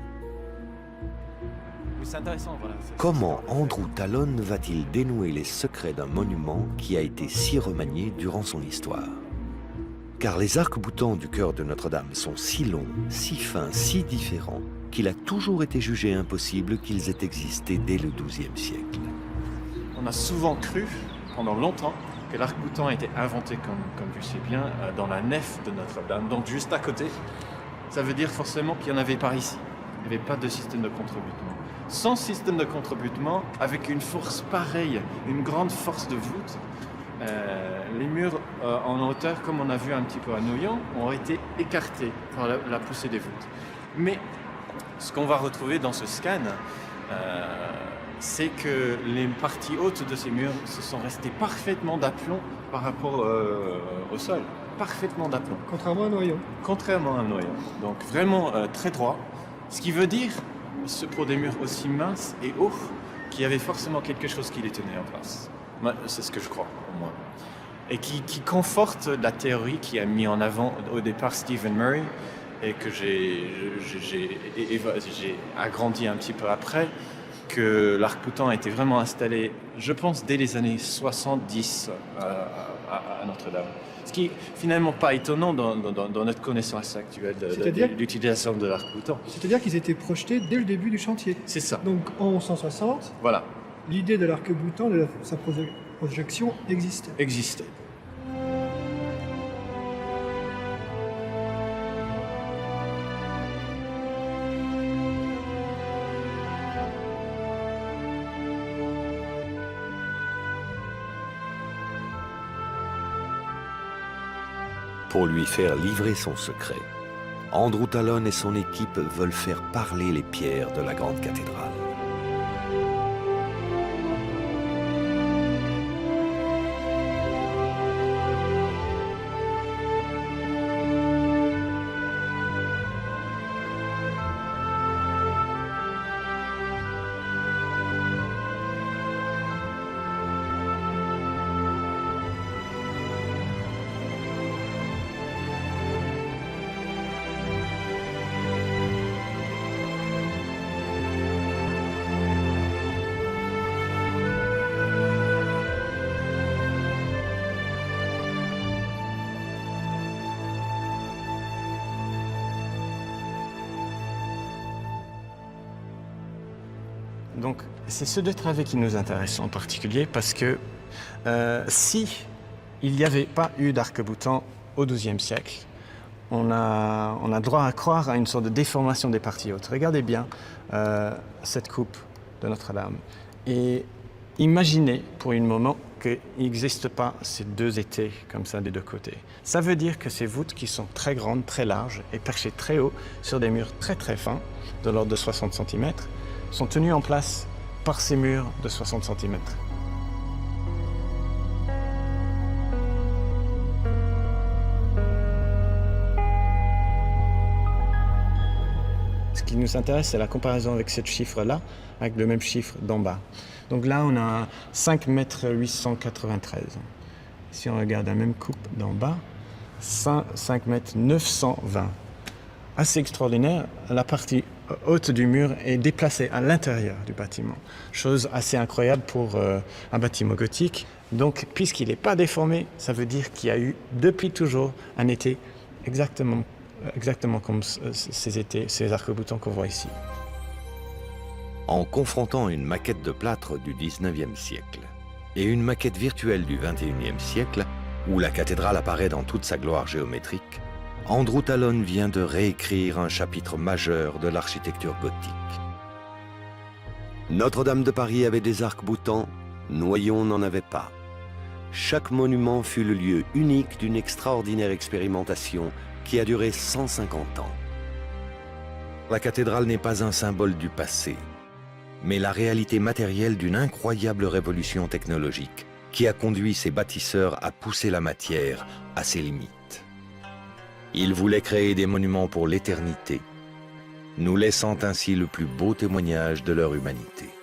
Comment Andrew Tallon va-t-il dénouer les secrets d'un monument qui a été si remanié durant son histoire? Car les arcs-boutants du chœur de Notre-Dame sont si longs, si fins, si différents, qu'il a toujours été jugé impossible qu'ils aient existé dès le XIIe siècle. On a souvent cru, pendant longtemps, que l'arc-boutant a été inventé, comme tu sais bien, dans la nef de Notre-Dame, donc juste à côté. Ça veut dire forcément qu'il n'y en avait pas ici. Il n'y avait pas de système de contrebutement. Sans système de contrebutement, avec une force pareille, une grande force de voûte, les murs en hauteur, comme on a vu un petit peu à Noyon, ont été écartés par la poussée des voûtes. Mais ce qu'on va retrouver dans ce scan, c'est que les parties hautes de ces murs se sont restées parfaitement d'aplomb par rapport au sol. Parfaitement d'aplomb. Contrairement à Noyon. Contrairement à Noyon. Donc vraiment très droit. Ce qui veut dire, pour des murs aussi minces et hauts, qu'il y avait forcément quelque chose qui les tenait en place. C'est ce que je crois, au moins. Et qui conforte la théorie qui a mis en avant au départ Stephen Murray et que j'ai agrandi un petit peu après, que l'arc-boutant a été vraiment installé, je pense, dès les années 70 à Notre-Dame. Ce qui est finalement pas étonnant dans notre connaissance actuelle de l'utilisation de l'arc-boutant. C'est-à-dire qu'ils étaient projetés dès le début du chantier. C'est ça. Donc en 1160, voilà. L'idée de l'arc-boutant, de sa projection existait. Existait. Pour lui faire livrer son secret, Andrew Tallon et son équipe veulent faire parler les pierres de la grande cathédrale. Donc, c'est ce deux travées qui nous intéressent en particulier parce que si il n'y avait pas eu d'arc-boutant au XIIe siècle, on a droit à croire à une sorte de déformation des parties hautes. Regardez bien cette coupe de Notre-Dame et imaginez pour un moment qu'il n'existe pas ces deux étais comme ça des deux côtés. Ça veut dire que ces voûtes qui sont très grandes, très larges et perchées très haut sur des murs très très fins, de l'ordre de 60 cm, sont tenues en place par ces murs de 60 cm. Ce qui nous intéresse, c'est la comparaison avec ce chiffre-là, avec le même chiffre d'en bas. Donc là, on a 5,893 m. Si on regarde la même coupe d'en bas, 5,920 m. Assez extraordinaire, la partie haute du mur est déplacée à l'intérieur du bâtiment. Chose assez incroyable pour un bâtiment gothique. Donc, puisqu'il n'est pas déformé, ça veut dire qu'il y a eu depuis toujours un été exactement comme ces arcs-boutants qu'on voit ici. En confrontant une maquette de plâtre du XIXe siècle et une maquette virtuelle du XXIe siècle, où la cathédrale apparaît dans toute sa gloire géométrique, Andrew Tallon vient de réécrire un chapitre majeur de l'architecture gothique. Notre-Dame de Paris avait des arcs-boutants, Noyon n'en avait pas. Chaque monument fut le lieu unique d'une extraordinaire expérimentation qui a duré 150 ans. La cathédrale n'est pas un symbole du passé, mais la réalité matérielle d'une incroyable révolution technologique qui a conduit ces bâtisseurs à pousser la matière à ses limites. Ils voulaient créer des monuments pour l'éternité, nous laissant ainsi le plus beau témoignage de leur humanité.